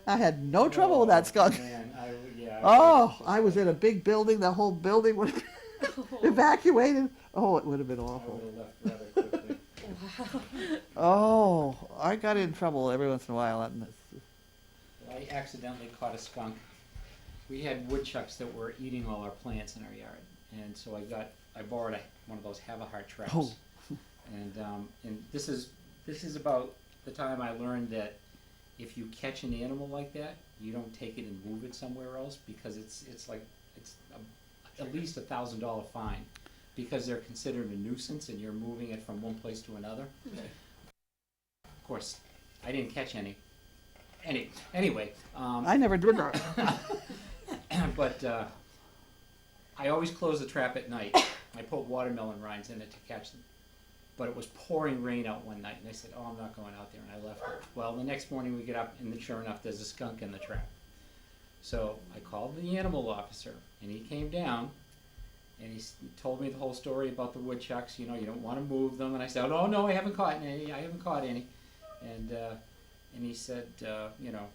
I had no trouble with that skunk. Man, yeah. Oh, I was in a big building. The whole building would have been evacuated. Oh, it would have been I awful. would have left rather quickly. Oh, I got in trouble every once in a while on this. I accidentally caught a skunk. We had woodchucks that were eating all our plants in our yard, and so I borrowed one of those have-a-heart traps. Oh. And this is about the time I learned that if you catch an animal like that, you don't take it and move it somewhere else, because it's at least $1,000 fine, because they're considered a nuisance and you're moving it from one place to another. Of course, I didn't catch any. Anyway, I never did that. but I always close the trap at night. I put watermelon rinds in it to catch them. But it was pouring rain out one night, and I said, "Oh, I'm not going out there," and I left it. Well, the next morning we get up, and sure enough, there's a skunk in the trap. So I called the animal officer, and he came down, and he told me the whole story about the woodchucks. You know, you don't want to move them. And I said, "Oh no, I haven't caught any. I haven't caught any." And he said, you know,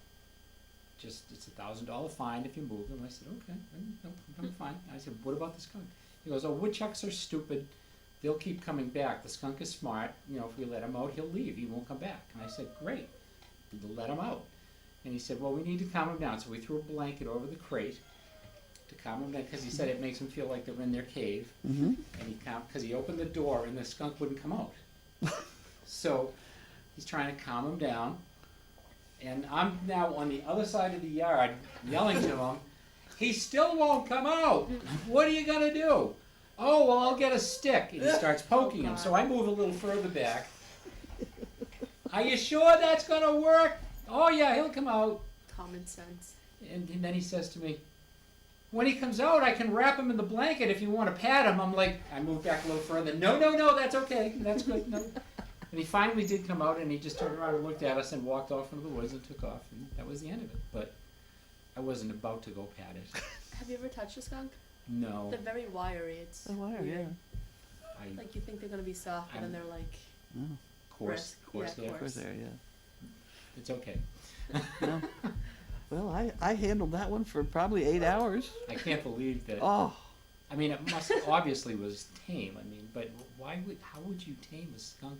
just it's $1,000 fine if you move them. I said, "Okay, no, I'm fine." I said, "What about the skunk?" He goes, "Oh, woodchucks are stupid. They'll keep coming back. The skunk is smart. You know, if we let him out, he'll leave. He won't come back." And I said, "Great, let him out." And he said, "Well, we need to calm him down." So we threw a blanket over the crate to calm him down, because he said it makes them feel like they're in their cave. Mm-hmm. And because he opened the door and the skunk wouldn't come out. So he's trying to calm him down. And I'm now on the other side of the yard yelling to him. He still won't come out. What are you going to do? "Oh, well, I'll get a stick." And he starts poking him. So I move a little further back. "Are you sure that's going to work?" "Oh, yeah, he'll come out." Common sense. And then he says to me, "When he comes out, I can wrap him in the blanket if you want to pat him." I'm like, I moved back a little further. No, that's okay. That's good. No. And he finally did come out, and he just turned around and looked at us and walked off into the woods and took off. And that was the end of it. But I wasn't about to go pat it. Have you ever touched a skunk? No, They're very wiry. It's The wire, yeah. weird. I, Like you think they're gonna be soft, but then they're like Oh, course, brisk. Yeah, yeah, of course there, yeah. it's okay. No. Well, I handled that one for probably 8 hours. I can't believe that, Oh, I mean, it must, obviously was tame, I mean, but how would you tame a skunk?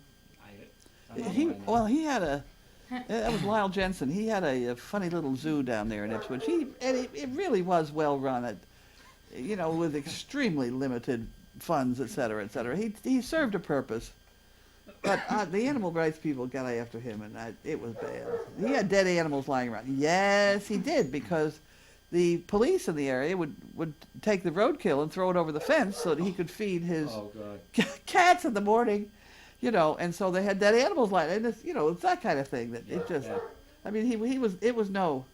I don't know. well, he had that was Lyle Jensen. He had a funny little zoo down there in Ipswich. It really was well run, with extremely limited funds, et cetera, et cetera. He served a purpose. But the animal rights people got after him, and it was bad. He had dead animals lying around. Yes, he did, because the police in the area would take the roadkill and throw it over the fence so that he could feed his Oh, God. cats in the morning, and so they had dead animals lying. And it's that kind of thing that it just. Yeah. I mean, it was no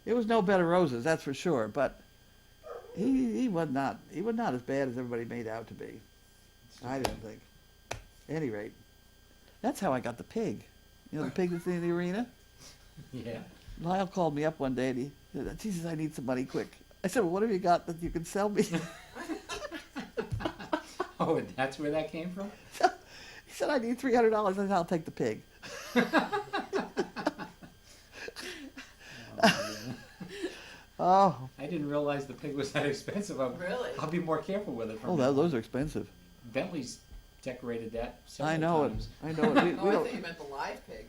bed of roses, that's for sure. But he was not as bad as everybody made out to be. I didn't think. At any rate. That's how I got the pig. The pig that's in the arena? Yeah. Lyle called me up one day and he said, Jesus, I need some money quick. I said, well, what have you got that you can sell me? Oh, that's where that came from? He said, I need $300. I said, I'll take the pig. Oh, I didn't realize the pig was that expensive. Really? I'll be more careful with it from now on. those are expensive. Bentley's decorated that several I know it. times. I know it. We Oh, I don't, thought you meant the live pig.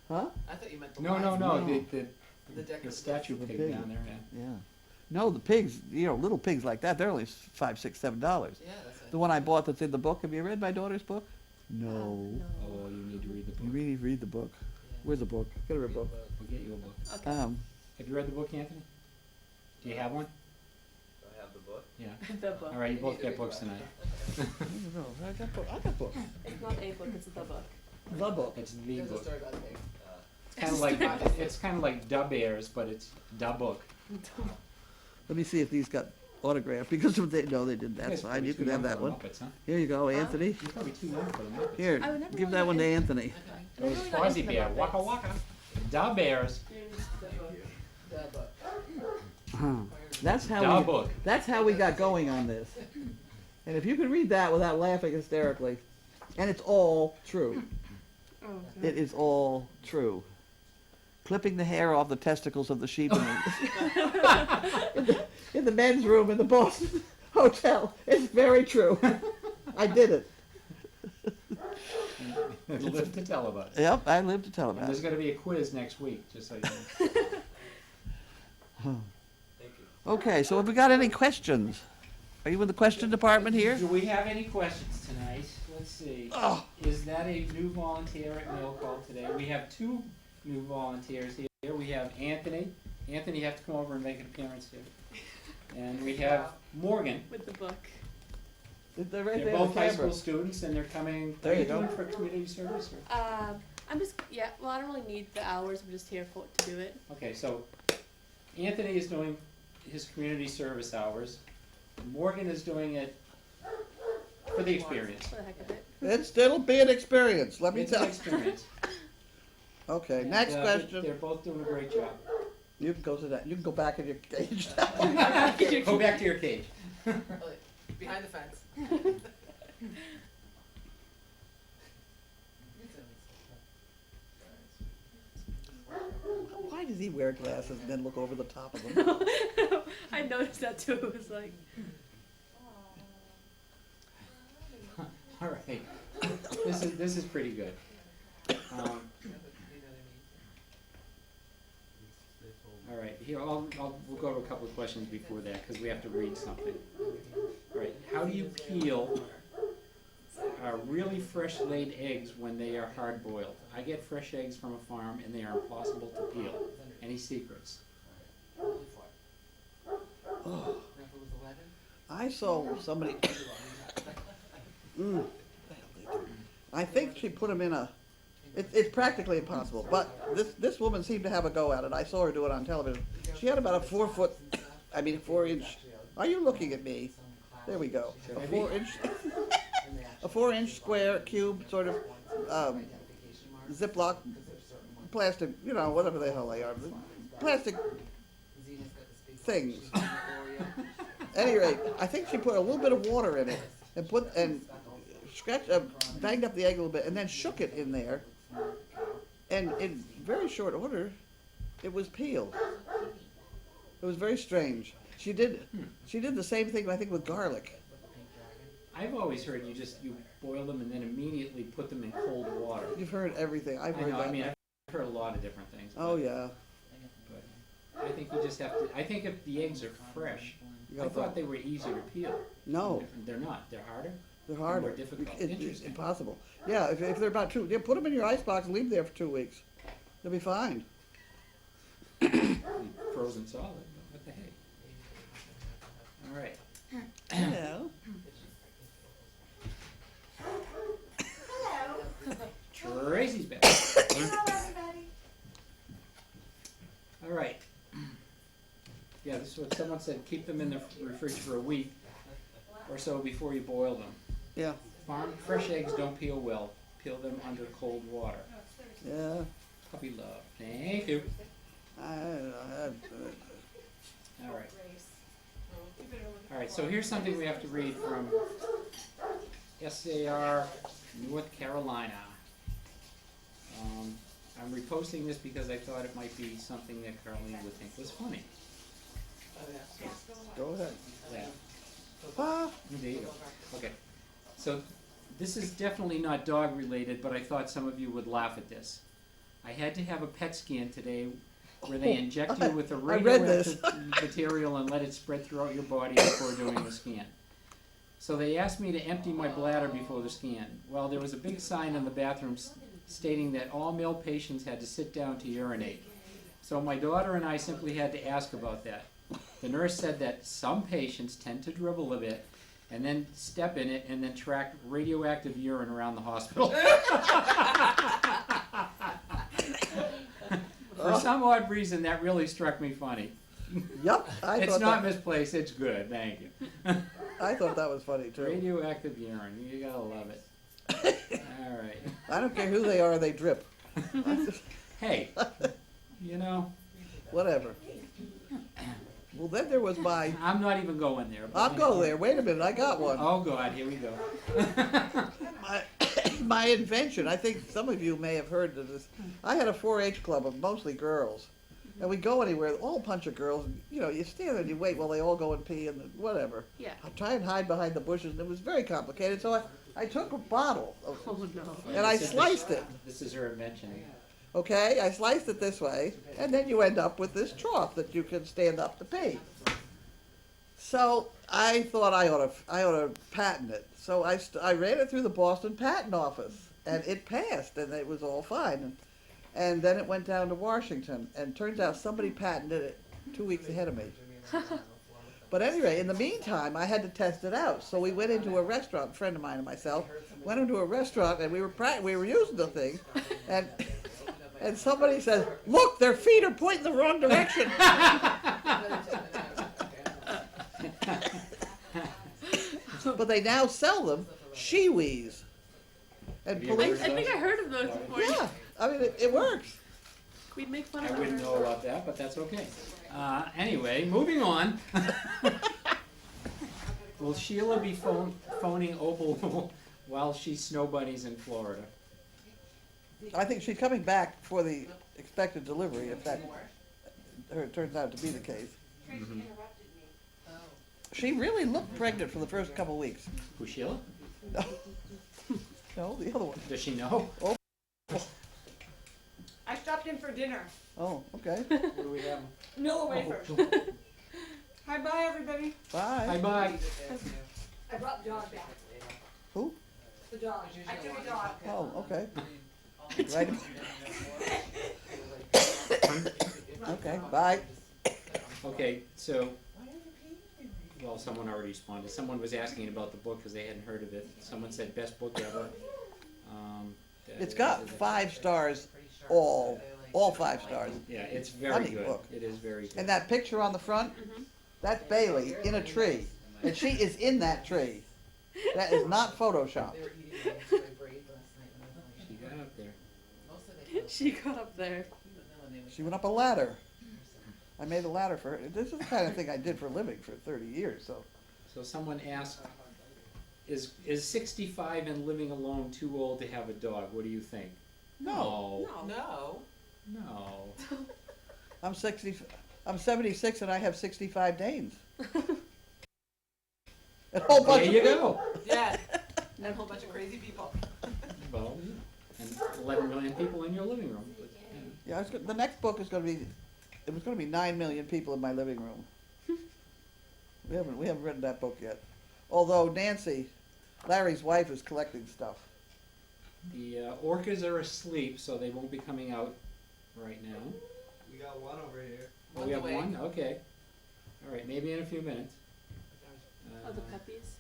huh? I thought you meant the No, live no, no, No. the The decorative. statue The pig pig. down there, yeah. Yeah. No, the pigs, little pigs like that, they're only $5, $6, $7. Yeah, that's it. The one I bought that's in the book. Have you read my daughter's book? No. Oh, you need to read the You book. really read the book. Yeah. Where's the book? Get her a book. We'll get you a book. Okay. Have you read the book, Anthony? Do you have one? Do I have the book? Yeah. The book. All right, you both get books tonight. I got books. It's not a book. It's the book. The book. It's the There's a book. story about a pig. It's kind of like Dub Airs, but it's the book. Let me see if these got autographed, because if they didn't. That's guys fine. probably You too can have young that for the one. Muppets, huh? Here you go, Huh? Anthony. You're probably too young for the Muppets. Here, I would never give really that one to get Anthony. Okay. It was I never really got Fozzie into the Bear, Muppets. waka waka. Dub Airs, The book. That's the how book. that's how we got going on this. And if you could read that without laughing hysterically, and it's all true. Oh, okay. It is all true. Clipping the hair off the testicles of the sheep in the men's room in the Boston Hotel. It's very true. I did it. Live to tell about it. Yep, I live to tell And about there's it. going to be a quiz next week, just so you know. Thank you. Okay, so have we got any questions? Are you in the question department here? Do we have any questions tonight? Let's see. Oh. Is that a new volunteer at Mail Call today? We have two new volunteers here. We have Anthony. Anthony, you have to come over and make an appearance here. And we have Morgan. With the book. They're right They're there. both the high camera. school students, and they're coming. There are you go. doing for community service? Or? I'm just well, I don't really need the hours. I'm just here to do it. Okay, so Anthony is doing his community service hours. Morgan is doing it for the experience. For the heck of it. It'll be an experience, let me It's tell an you. experience. Okay, And, next They're question. both doing a great job. You can go to that. You can go back in your cage. Go back to your cage. Behind the fence. Why does he wear glasses and then look over the top of them? I noticed that too. It was like, All right. This is pretty good. All right, here, we'll go to a couple of questions before that, because we have to read something. All right, how do you peel really fresh laid eggs when they are hard boiled? I get fresh eggs from a farm and they are impossible to peel. Any secrets? Oh, I saw somebody. I think she put them in a. It's practically impossible, but this woman seemed to have a go at it. I saw her do it on television. She had about a 4 inch. Are you looking at me? There we go. A 4 inch, a 4 inch square cube sort of Ziploc plastic, whatever the hell they are, plastic things. At any rate, I think she put a little bit of water in it and banged up the egg a little bit and then shook it in there. And in very short order, it was peeled. It was very strange. She did the same thing, I think, with garlic. I've always heard you boil them and then immediately put them in cold water. You've heard everything. I've I heard know, that. I mean, I've heard a lot of different things. Oh, yeah. But I think you just have to, I think if the eggs are fresh, You I gotta thought they were easier to peel. No, They're not, they're harder? they're harder. More difficult. It's Interesting. impossible. Yeah, if they're about yeah, put them in your icebox and leave them there for 2 weeks. They'll be fine. Frozen solid, what the heck? All right. Yeah. Tracy's back. All right. Yeah, this is what someone said, keep them in the fridge for a week or so before you boil them. Yeah. Fresh eggs don't peel well. Peel them under cold water. Yeah. Puppy love. Thank you. All right. All right, so here's something we have to read from SAR, North Carolina. I'm reposting this because I thought it might be something that Carlene would think was funny. Go ahead. Yeah. Ah. There you go. Okay. So this is definitely not dog related, but I thought some of you would laugh at this. I had to have a PET scan today where they inject you with a I read this. radioactive material and let it spread throughout your body before doing the scan. So they asked me to empty my bladder before the scan. Well, there was a big sign in the bathroom stating that all male patients had to sit down to urinate. So my daughter and I simply had to ask about that. The nurse said that some patients tend to dribble a bit and then step in it and then track radioactive urine around the hospital. For some odd reason, that really struck me funny. Yep. It's not misplaced, it's good, thank you. I thought that was funny too. Radioactive urine, you gotta love it. All right. I don't care who they are, they drip. Hey, you know, Whatever. Well, then there was my. I'm not even going there. but I'll go there. Wait a minute, I got one. Oh, God, here we go. My invention. I think some of you may have heard of this. I had a 4-H club of mostly girls, and we go anywhere. All bunch of girls. You know, you stand there and you wait while they all go and pee and whatever. Yeah. I try and hide behind the bushes, and it was very complicated. So I took a bottle of, Oh no. and I sliced it. This is her invention. Okay, I sliced it this way, and then you end up with this trough that you can stand up to pee. So I thought I ought to patent it. So I ran it through the Boston Patent Office, and it passed, and it was all fine. And then it went down to Washington, and turns out somebody patented it 2 weeks ahead of me. But anyway, in the meantime, I had to test it out. So we went into a restaurant, a friend of mine and myself, went into a restaurant, and we were using the thing, and somebody says, "Look, their feet are pointing the wrong direction." But they now sell them Shiwis. And Have you I police. think I heard of those before. Yeah, I mean it works. We'd make fun I of wouldn't them. know about that, but that's okay. Anyway, moving on. Will Sheila be phoning Opal while she snow bunnies in Florida? I think she's coming back for the expected delivery if that turns out to be the case. Mm-hmm. She really looked pregnant for the first couple weeks. Who, Sheila? No, the other one. Does she know? I stopped in for dinner. Oh, okay. What do we have? Miller wafers. Hi, bye, everybody. Bye. Bye-bye. I brought the dog back. Who? The dog. I took a dog. Oh, okay. Right. Okay, bye. Okay, so, well, someone already responded. Someone was asking about the book because they hadn't heard of it. Someone said best book ever. It's got 5 stars, all 5 stars. Yeah, it's very Funny good. book. It is very good. And that picture on the front, that's Bailey in a tree. And she is in that tree. That is not Photoshop. She got up there. She got up there. She went up a ladder. I made a ladder for her. This is the kind of thing I did for a living for 30 years, so. So someone asked, is 65 and living alone too old to have a dog? What do you think? No. No. No. I'm 76 and I have 65 Danes. A whole bunch There of you people. go. Yeah. And a whole bunch of crazy people. Well, and 11 million people in your living room. But, Yeah, the next book is going to be. It was going to be 9 million people in my living room. We haven't written that book yet. Although Nancy, Larry's wife, is collecting stuff. The orcas are asleep, so they won't be coming out right now. We got one over here. Oh, we have One's awake. one? Okay. All right, maybe in a few minutes. Oh, the puppies.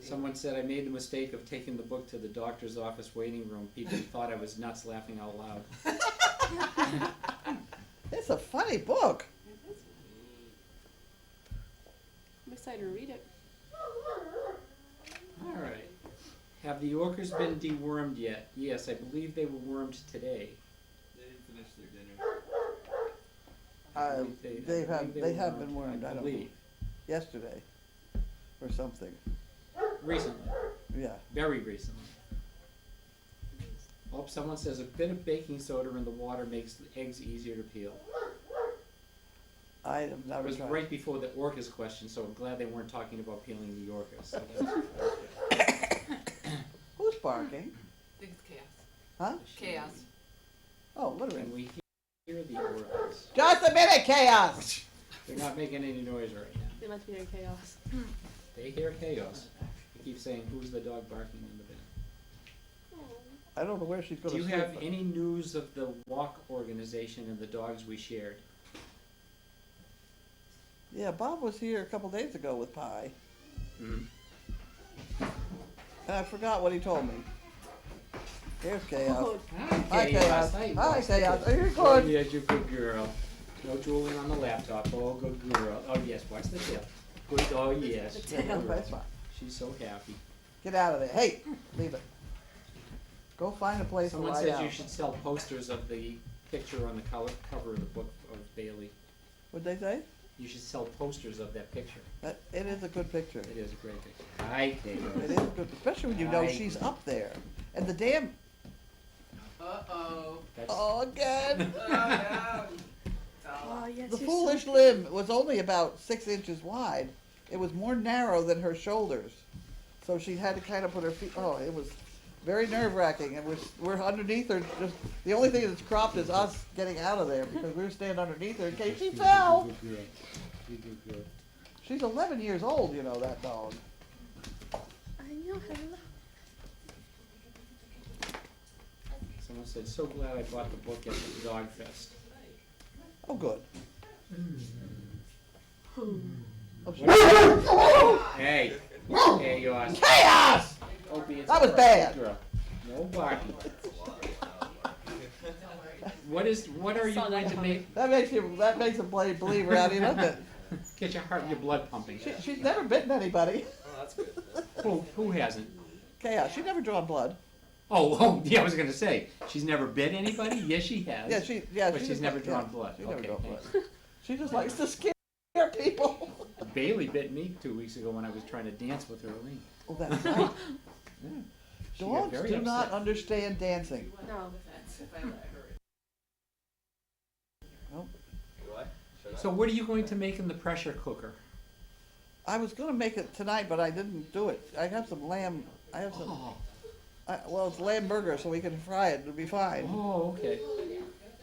Someone said I made the mistake of taking the book to the doctor's office waiting room. People thought I was nuts laughing out loud. It's a funny book. I'm excited to read it. All right. Have the orcas been dewormed yet? Yes, I believe they were wormed today. They didn't finish their dinner. I believe They I believe have were been wormed. I don't know. believe. Yesterday, or something. Recently. Yeah. Very recently. Oh, someone says a bit of baking soda in the water makes the eggs easier to peel. I have That never was tried. right before the orcas question, so I'm glad they weren't talking about peeling the orcas. So that's- Who's barking? I think it's chaos. Huh? Chaos. Oh, literally. Can we hear the orcas? Just a minute, chaos. They're not making any noise right now. They must be in chaos. They hear chaos. They keep saying, "Who's the dog barking in the bed?" I don't know where she's going Do to you sleep. have any news of the walk organization and the dogs we shared? Yeah, Bob was here a couple days ago with Pie, Mm-hmm. and I forgot what he told me. Here's chaos. Oh, Hi, Chaos. Hi, Chaos. Are you Oh, good? yes, you're a good girl. No drooling on the laptop. Oh, good girl. Oh, yes, watch the tail. Good, oh, yes. The Good tail. girl. That's fine. She's so happy. Get out of there. Hey, leave it. Go find a place Someone to lie says down. you should sell posters of the picture on the cover of the book of Bailey. What'd they say? You should sell posters of that picture. It is a good picture. It is a great picture. Hi, Kate. It is good, especially when you know she's up there. And the damn. Uh-oh. Oh, again. Oh, no. Oh, yes, The you're foolish so... limb was only about 6 inches wide. It was more narrow than her shoulders, so she had to kind of put her feet. Oh, it was very nerve-wracking. And we're underneath her. Just the only thing that's cropped is us getting out of there because we were standing underneath her in case she fell. She's 11 years old, you know, that dog. I know, hello. Someone said, so glad I bought the book at the Dog Fest. Oh, good. Oh, she- Hey, hey, yours. Chaos! Opie, it's That was a bad. girl. No barking. What are you Saw that going to coming. make? That makes a believe her out of you, doesn't it? Get your heart and your blood pumping. She's never bitten anybody. Oh, that's good. Who hasn't? Chaos. She's never drawn blood. Oh, yeah, I was gonna say, she's never bit anybody? Yes, she has. Yeah, But she's just never like- drawn yeah, blood. She never Okay, drawn thanks. blood. She just likes to scare people. Bailey bit me 2 weeks ago when I was trying to dance with Earlene. Oh, that's right. She got Dogs very do not upset. understand dancing. No. What? Should I? So what are you going to make in the pressure cooker? I was gonna make it tonight, but I didn't do it. I have some lamb. I have some. Oh, Well, it's lamb burger, so we can fry it. It'll be fine. oh, okay,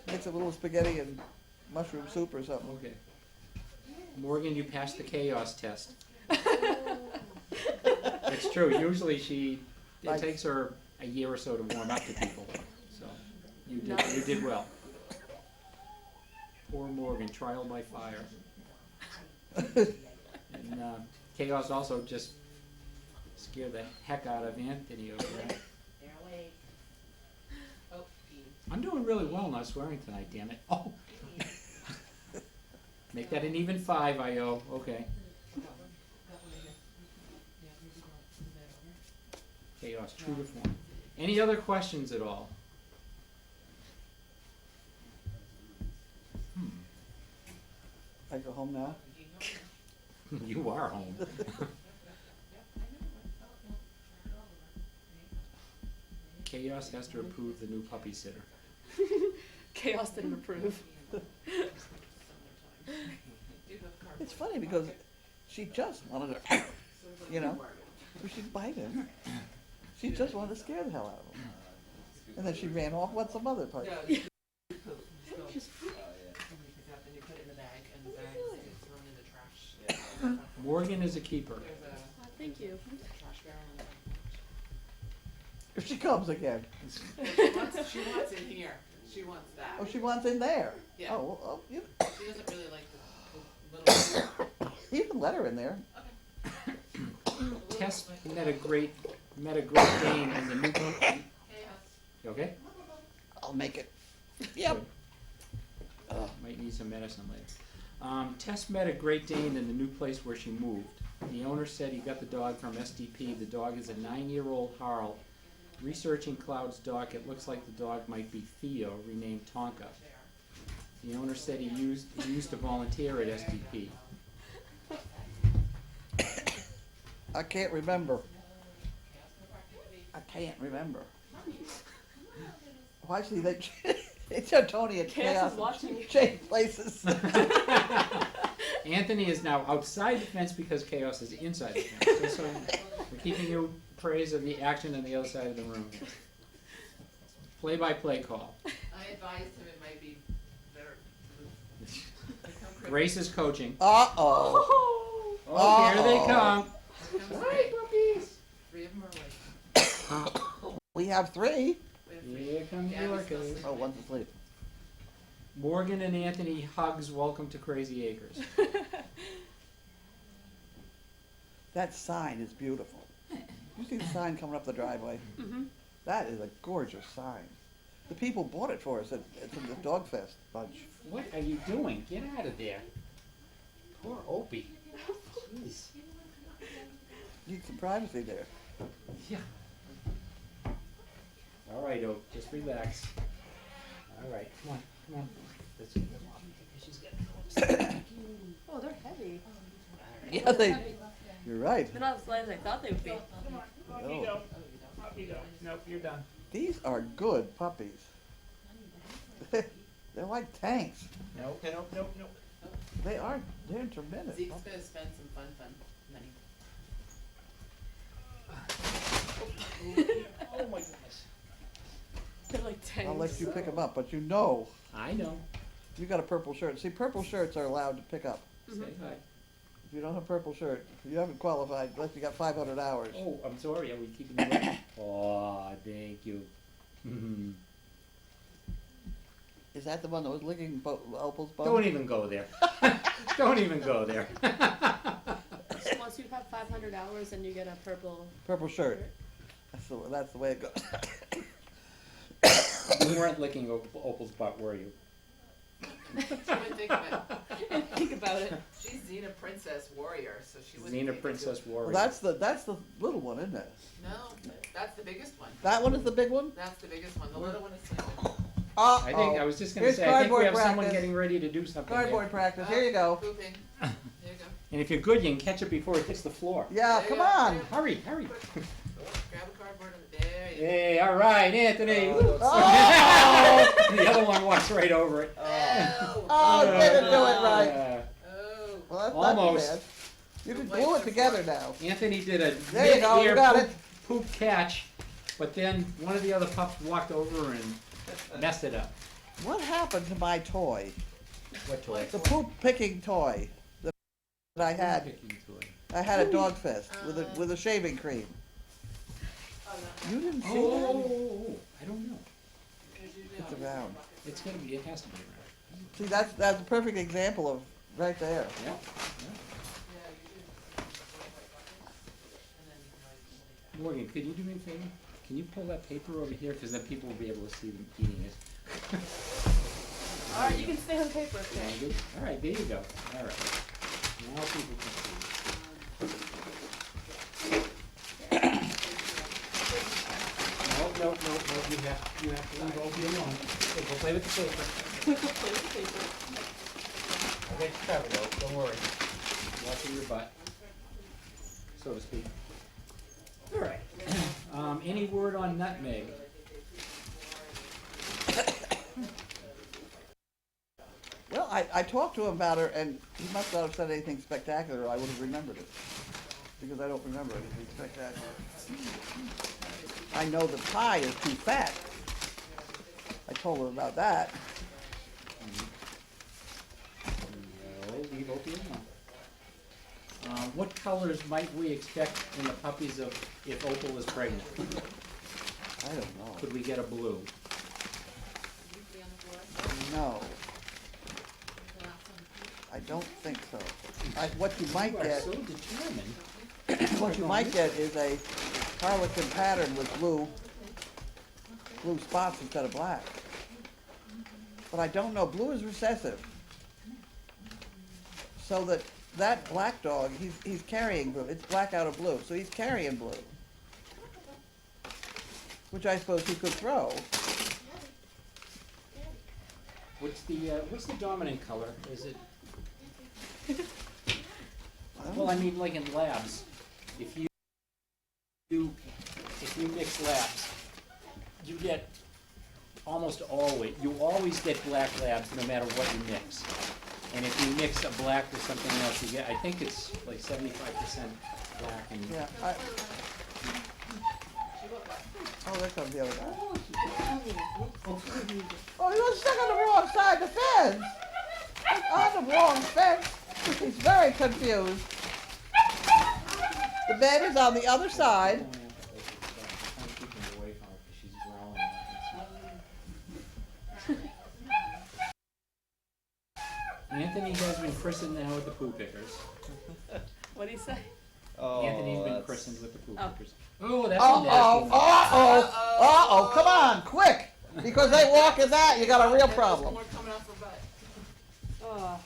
Make a little spaghetti and mushroom soup or something. okay. Morgan, you passed the chaos test. It's true, usually it Like- takes her a year or so to warm up to people, so you did well. Poor Morgan, trial by fire. And chaos also just scared the heck out of Anthony over there. I'm doing really well not swearing tonight, damn it. Oh. Make that an even 5, I.O. Okay. Chaos, true to form. Any other questions at all? I go home now? You are home. Chaos has to approve the new puppy sitter. Chaos didn't approve. It's funny because she just wanted to, you know, she'd bite him. She just wanted to scare the hell out of him. And then she ran off. What's some other part? Yeah. And you put it in the bag, and the bag is thrown in the trash. Morgan is a keeper. There's Oh, thank you. a trash barrel in the back. If she comes again. She wants in here. She wants that. Oh, she wants in there. Yeah. Oh, well, She doesn't really like the little. you can let her in there. Tess met a great Dane in the new. You okay? I'll make it. Yep. Might need some medicine later. Tess met a Great Dane in the new place where she moved. The owner said he got the dog from SDP. The dog is a 9-year-old Harl. Researching Cloud's dog, it looks like the dog might be Theo, renamed Tonka. The owner said he used to volunteer at SDP. I can't remember. I can't remember. Why see they tell Tony at Chaos Chaos is watching you. change places. Anthony is now outside the fence because Chaos is inside the fence. Just so we're keeping you appraised of the action on the other side of the room. Play-by-play call. I advised him it might be better. Grace is coaching. Uh-oh. Oh, here they come. Hi, puppies. 3 of them are awake. We have 3. We have 3. Here comes Gabby's Yorkie. still sleeping. Oh, one's asleep. Morgan and Anthony hugs. Welcome to Crazy Acres. That sign is beautiful. You see the sign coming up the driveway? Mm-hmm. That is a gorgeous sign. The people bought it for us at the Dog Fest bunch. What are you doing? Get out of there. Poor Opie. Jeez. Need some privacy there. Yeah. All right, Oak. Just relax. All right. Come on. Let's get them off. She's getting Oh, they're heavy. Yeah, you're right. They're not as light as I thought they would be. Oh. Nope, you're done. These are good puppies. They're like tanks. Nope. They are. They're tremendous. Zeke's gonna spend some fun money. Oh my goodness. They're like tanks. I'll let you pick them up, but you know, I know. you got a purple shirt. See, purple shirts are allowed to pick up. Say hi. If you don't have a purple shirt, you haven't qualified unless you got 500 hours. Oh, I'm sorry. Are we keeping you up? Oh, thank you. Mhm. Is that the one that was licking Opal's bum? Don't even go there. Don't even go there. So once you have 500 hours, then you get a purple. Purple shirt. That's the way it goes. You weren't licking Opal's butt, were you? Think of it. Think about it. She's Xena Princess Warrior, so she wouldn't Xena take it Princess Well, Warrior. that's the little one, isn't it? No, that's the biggest one. That one is the big one. That's the biggest one. The little one is sleeping. Uh-oh. I think I was just gonna Here's say, I think we cardboard have someone practice. getting ready to do something there. Cardboard practice. Here you go. Pooping. There you go. And if you're good, you can catch it before it hits the floor. Yeah, There come you go. on. Hurry. Grab a cardboard and there you go. Hey, all right, Anthony. Oh, The other one walks right over it. oh, didn't do it right. Oh. Well, that's Almost. not too bad. You can glue it together now. Anthony did a There you go, you mid-air got poop, it. poop catch, but then one of the other pups walked over and messed it up. What happened to my toy? What toy? The poop picking toy that I had. Picking toy. I had a Dog Fest with a shaving cream. You didn't see that? Oh, I don't know. It's around. It's gonna be. It has to be around. See, that's a perfect example of right there. Yeah. Morgan, could you do me a favor? Can you pull that paper over here, because then people will be able to see them eating it. All right, you can stay on paper. Sound good? All right, there you go. All right. Now people can see. No. You have to leave Opie alone. Okay, go play with the paper. Play with the paper. got you covered though, don't worry. Watching your butt, so to speak. All right. Any word on nutmeg? Well, I talked to him about her, and he must not have said anything spectacular, or I would have remembered it. Because I don't remember anything spectacular. I know the pie is too fat. I told him about that. No, leave Opie alone. What colors might we expect in the puppies if Opal is pregnant? I don't know. Could we get a blue? No, I don't think so. What you might You are get, so determined. what you might get is a harlequin pattern with blue spots instead of black. But I don't know, blue is recessive. So that black dog, he's carrying blue, it's black out of blue, so he's carrying blue. Which I suppose he could throw. What's the dominant color? Is it? Well, I mean, like in labs, if you mix labs, you get almost always, you always get black labs no matter what you mix. And if you mix a black with something else, you get, I think it's like 75% black and. Yeah, oh, there comes the other guy. Oh, he was stuck on the wrong side of the fence. He's on the wrong fence. He's very confused. The bed is on the other side. I'm trying to keep him away from her because she's growling at me. Anthony has been christened now with the poo pickers. What'd he say? Oh, Anthony's been that's- christened with the poo Oh. pickers. Oh, that's a Uh-oh, nasty one. uh-oh, come on, quick. Because they walk in that, you got a real problem. More coming off her butt. Oh.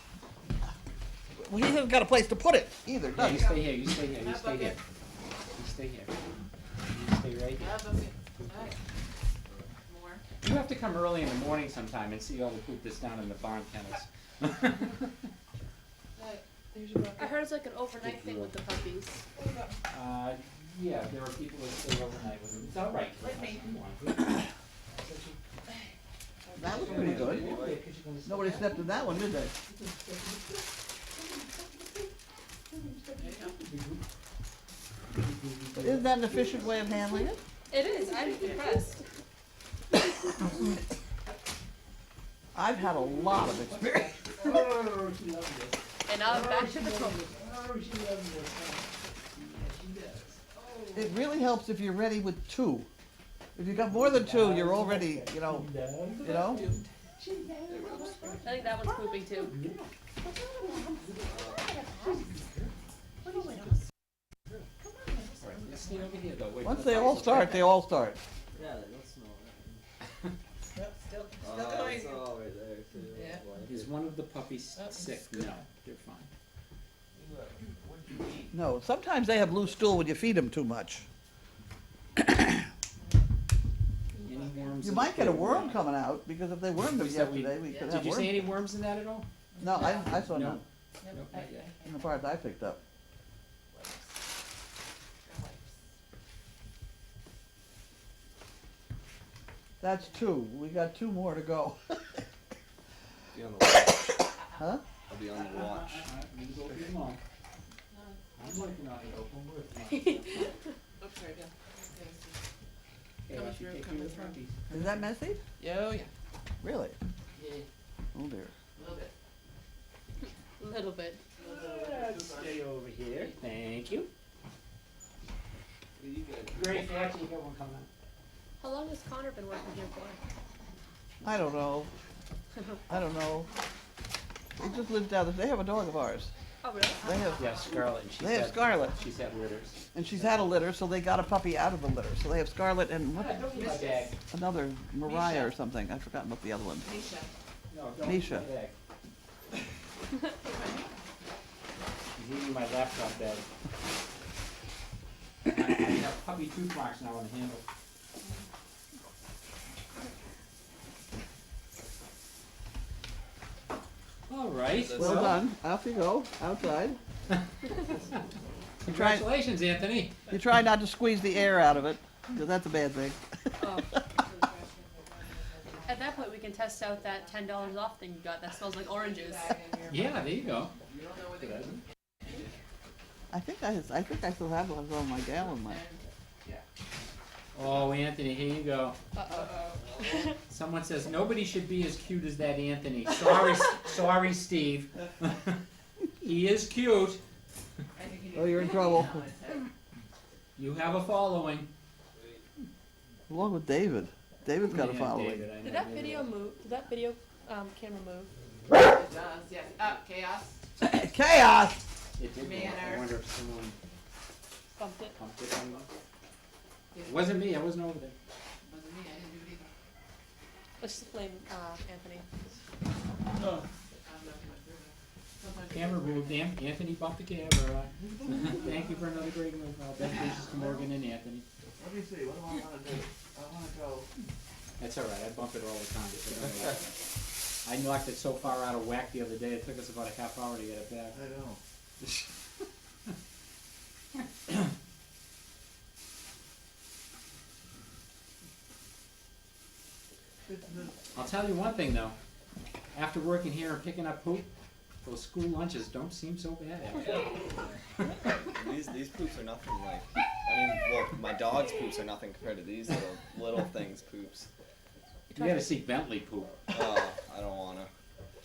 Well, he hasn't got a place to put it either, Yeah, does you he? stay here, you stay here, you stay here. You stay here. You stay right here. Alright. More. You have to come early in the morning sometime and see all the poop that's down in the barn kennels. Alright. There's your bucket. I heard it's like an overnight thing with the puppies. Yeah, there are people that stay overnight with them. It's all right. Let me. That was pretty good. Nobody stepped in that one, did they? Isn't that an efficient way of handling it? It is. I'm impressed. I've had a lot of experience. Oh, she loves this. And now I'm back to the cook. Oh, she loves this. Yeah, she does. It really helps if you're ready with two. If you got more than two, you're already, you know. I think that one's pooping too. Alright, let's stay over here though. Wait for Once the they all puppies. start, they all start. Yeah, that's small. Yep, still Oh, going. it's all right there too. Yeah. Is one of the puppies sick? No, they're fine. No, sometimes they have loose stool when you feed them too much. Any worms? You in might the get a food? worm coming out, because if they wormed them We said we- yesterday, we could Did have you see worms. any worms in that at all? No, I saw No. none, Nope, not yet. in the parts I picked up. That's two, we got two more to go. Be on the watch. Huh? I'll be on the watch. You go for your mom. I'm working on it, open Oops, sorry, yeah. Okay, I should take care of the puppies. Is that messy? Oh, yeah. Really? Yeah, Oh dear. a little bit. A little bit. Let's stay over here, thank you. You guys. Great, actually, you got one coming out. How long has Connor been working here for? I don't know, I don't know. He just lives down there, they have a dog of ours. Oh, really? They have, Yeah, Scarlet, and she's they have had, Scarlet, she's had litters. and she's had a litter, so they got a puppy out of the litter. So they have Scarlet and Ah, don't eat my bag. another Mariah or something, I've forgotten what the other one. Nisha. No, don't Misha. eat my bag. He's eating my laptop bag. I have puppy tooth marks now on the handle. All right. Well done. Off you go, outside. Congratulations, Anthony. You try not to squeeze the air out of it, because that's a bad thing. Oh. At that point, we can test out that $10 off thing you got that smells like oranges. Yeah, there you go. You don't know where they go. I think I still have one on my gallon left. Oh, Anthony, here you go. Uh-oh. Someone says nobody should be as cute as that Anthony. Sorry, Steve. He is cute. Oh, you're in trouble. You have a following. Along with David. David's got a Yeah, following. David, I know Did that David. video move? Did that video camera move? It does, yes. Chaos. Chaos! It did. Manner. I wonder if someone Bumped it. pumped it on. It wasn't me. I wasn't over there. Wasn't me, I didn't do it either. Let's just blame Anthony. I'm not gonna do it. Sometimes it Camera gets weird. moved. Anthony bumped the camera. Thank you for another great move. Best wishes to Morgan and Anthony. Let me see, what do I wanna do? I wanna go. That's all right. I bump it all the time. So don't worry. I knocked it so far out of whack the other day. It took us about a half hour to get it back. I know. I'll tell you one thing though. After working here and picking up poop, those school lunches don't seem so bad actually. These poops are nothing like. I mean, well, my dog's poops are nothing compared to these little things poops. You gotta see Bentley poop. Oh, I don't wanna.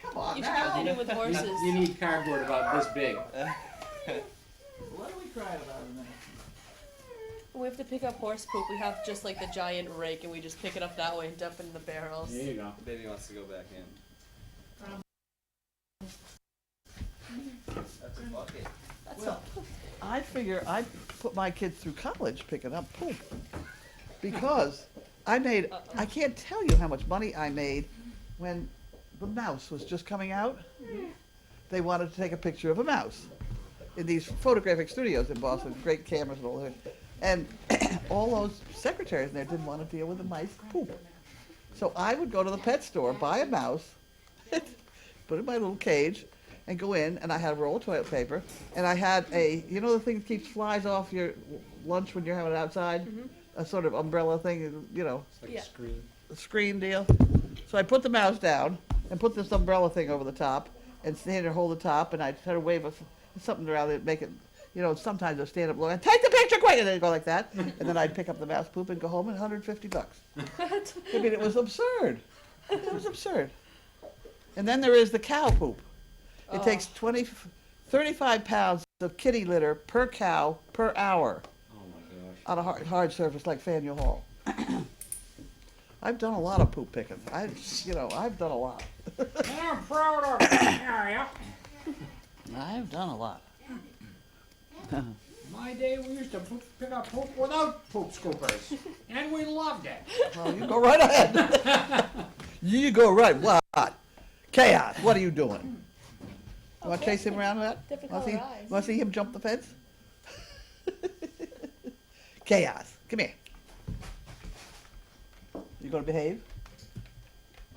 Come on You should now. probably do with horses. You need cardboard about this big. What are we crying about in there? When we have to pick up horse poop, we have just like the giant rake and we just pick it up that way and dump it in the barrels. There you go. The baby wants to go back in. That's a bucket. That's Well, I figure I'd put my kids through college picking up poop. Because I can't tell you how much money I made when the mouse was just coming out. They wanted to take a picture of a mouse in these photographic studios in Boston, great cameras and all that. And all those secretaries in there didn't want to deal with the mice poop. So I would go to the pet store, buy a mouse, put it in my little cage, and go in, and I had a roll of toilet paper, and I had a, you know the thing that keeps flies off your lunch when you're having it outside? A sort of umbrella thing, you know, It's like Yeah. a screen. a screen deal. So I put the mouse down and put this umbrella thing over the top and stand there, hold the top, and I'd try to wave something around it, make it, you know, sometimes I'd stand up low and take the picture quick, and then I'd go like that, and then I'd pick up the mouse poop and go home and $150. I mean, it was absurd. It was absurd. And then there is the cow poop. It takes 35 pounds of kitty litter per cow per hour Oh my gosh. on a hard surface like Faneuil Hall. I've done a lot of poop picking. I've done a lot. I'm proud of it. Yeah. I've done a lot. My day we used to pick up poop without poop scoopers. And we loved it. Well, you go right ahead. You go right. What? Chaos. What are you doing? You want to chase him around with that? Different Want to color eyes. see him jump the fence? Chaos. Come here. You gonna behave?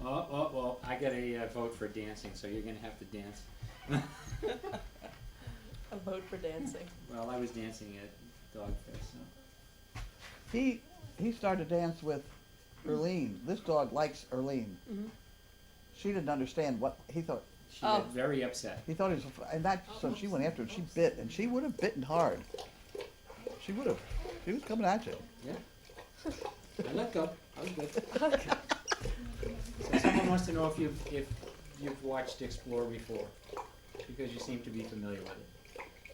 Well, I got a vote for dancing, so you're gonna have to dance. A vote for dancing. Well, I was dancing at Dogfest, so. He started to dance with Erlene. This dog likes Erlene. Mhm. She didn't understand what he thought. She Oh. got very upset. He thought he was, and that, so she went after him. She bit, and she would have bitten hard. She would have. She was coming at you. Yeah. I let go. I was good. So someone wants to know if you've watched Explore before, because you seem to be familiar with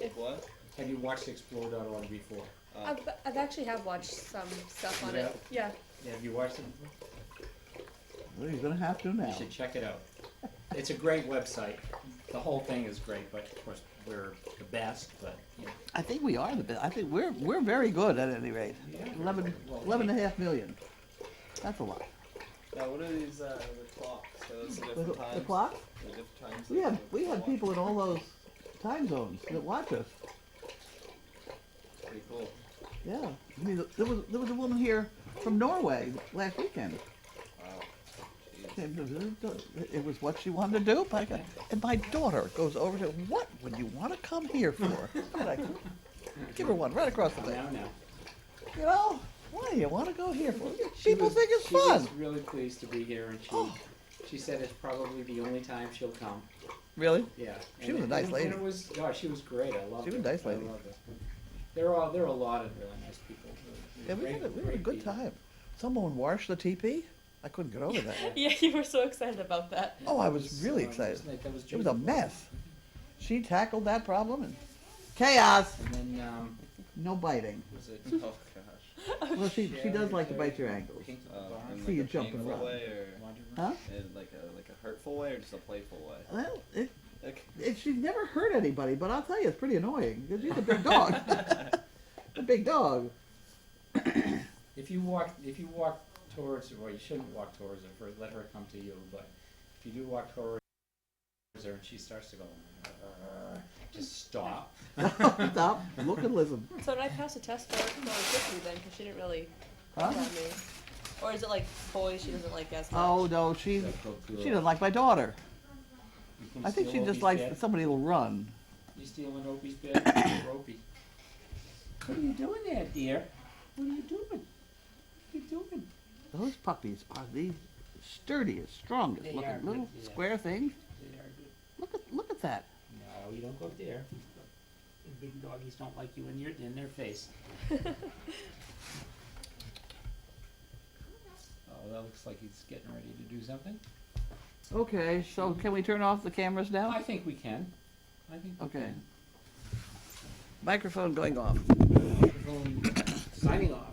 it. What? Have you watched Explore.org before? I've actually have watched some stuff on You it. have? Yeah. Yeah, have you watched it before? Well, you're gonna have to now. You should check it out. It's a great website. The whole thing is great, but of course we're the best. But you know. I think we are the best. I think we're very good at any rate. Yeah. 11.5 million. That's a lot. Now, what are these the clocks? So those are The, different times. the clock? The different times. We had people in all those time zones that watch us. Pretty cool. Yeah. I mean, there was a woman here from Norway last weekend. Wow. Jeez. It was what she wanted to do. And my daughter goes over to, what would you want to come here for? And I give her one right across the face. Now. You know, what do you want to go here for? She People was- think it's She fun. was really pleased to be here, and Oh. she said it's probably the only time she'll come. Really? Yeah. She was a nice lady. And it was, oh, she was great. I loved She her. was a nice lady. I loved her. There are a lot of really nice people. Yeah, we had a Great good people. time. Someone washed the teepee. I couldn't get over that. Yeah, you were so excited about that. Oh, I was really excited. That was It was a Judy. mess. She tackled that problem and chaos. And then, No biting. was it? Oh gosh. Well, she does like to bite your ankles. Pink to the bar? In See you like a jumping painful around. way or Laundry room? Huh? in like a hurtful way or just a playful way? Well, Okay. she's never hurt anybody, but I'll tell you, it's pretty annoying because she's a big dog. A big dog. If you walk towards her, well, you shouldn't walk towards her, let her come to you, but if you do walk towards her and she starts to go, just stop. Stop, look and listen. So did I pass a test for going quickly then? Because she didn't really Huh? on me. Or is it like boys she doesn't like as much? Oh, no, she doesn't like my daughter. You can I think she steal just Opie's likes bed. somebody who'll run. You stealing Opie's bed? Opie. What are you doing there, dear? What are you doing? What are you doing? Those puppies are the sturdiest, strongest They looking are little good, yeah. square things. They are good. Look at that. No, you don't go there. The big doggies don't like you in their face. Oh, that looks like he's getting ready to do something. Okay, so can we turn off the cameras now? I think we can. I think we Okay. can. Microphone going off. Microphone signing off.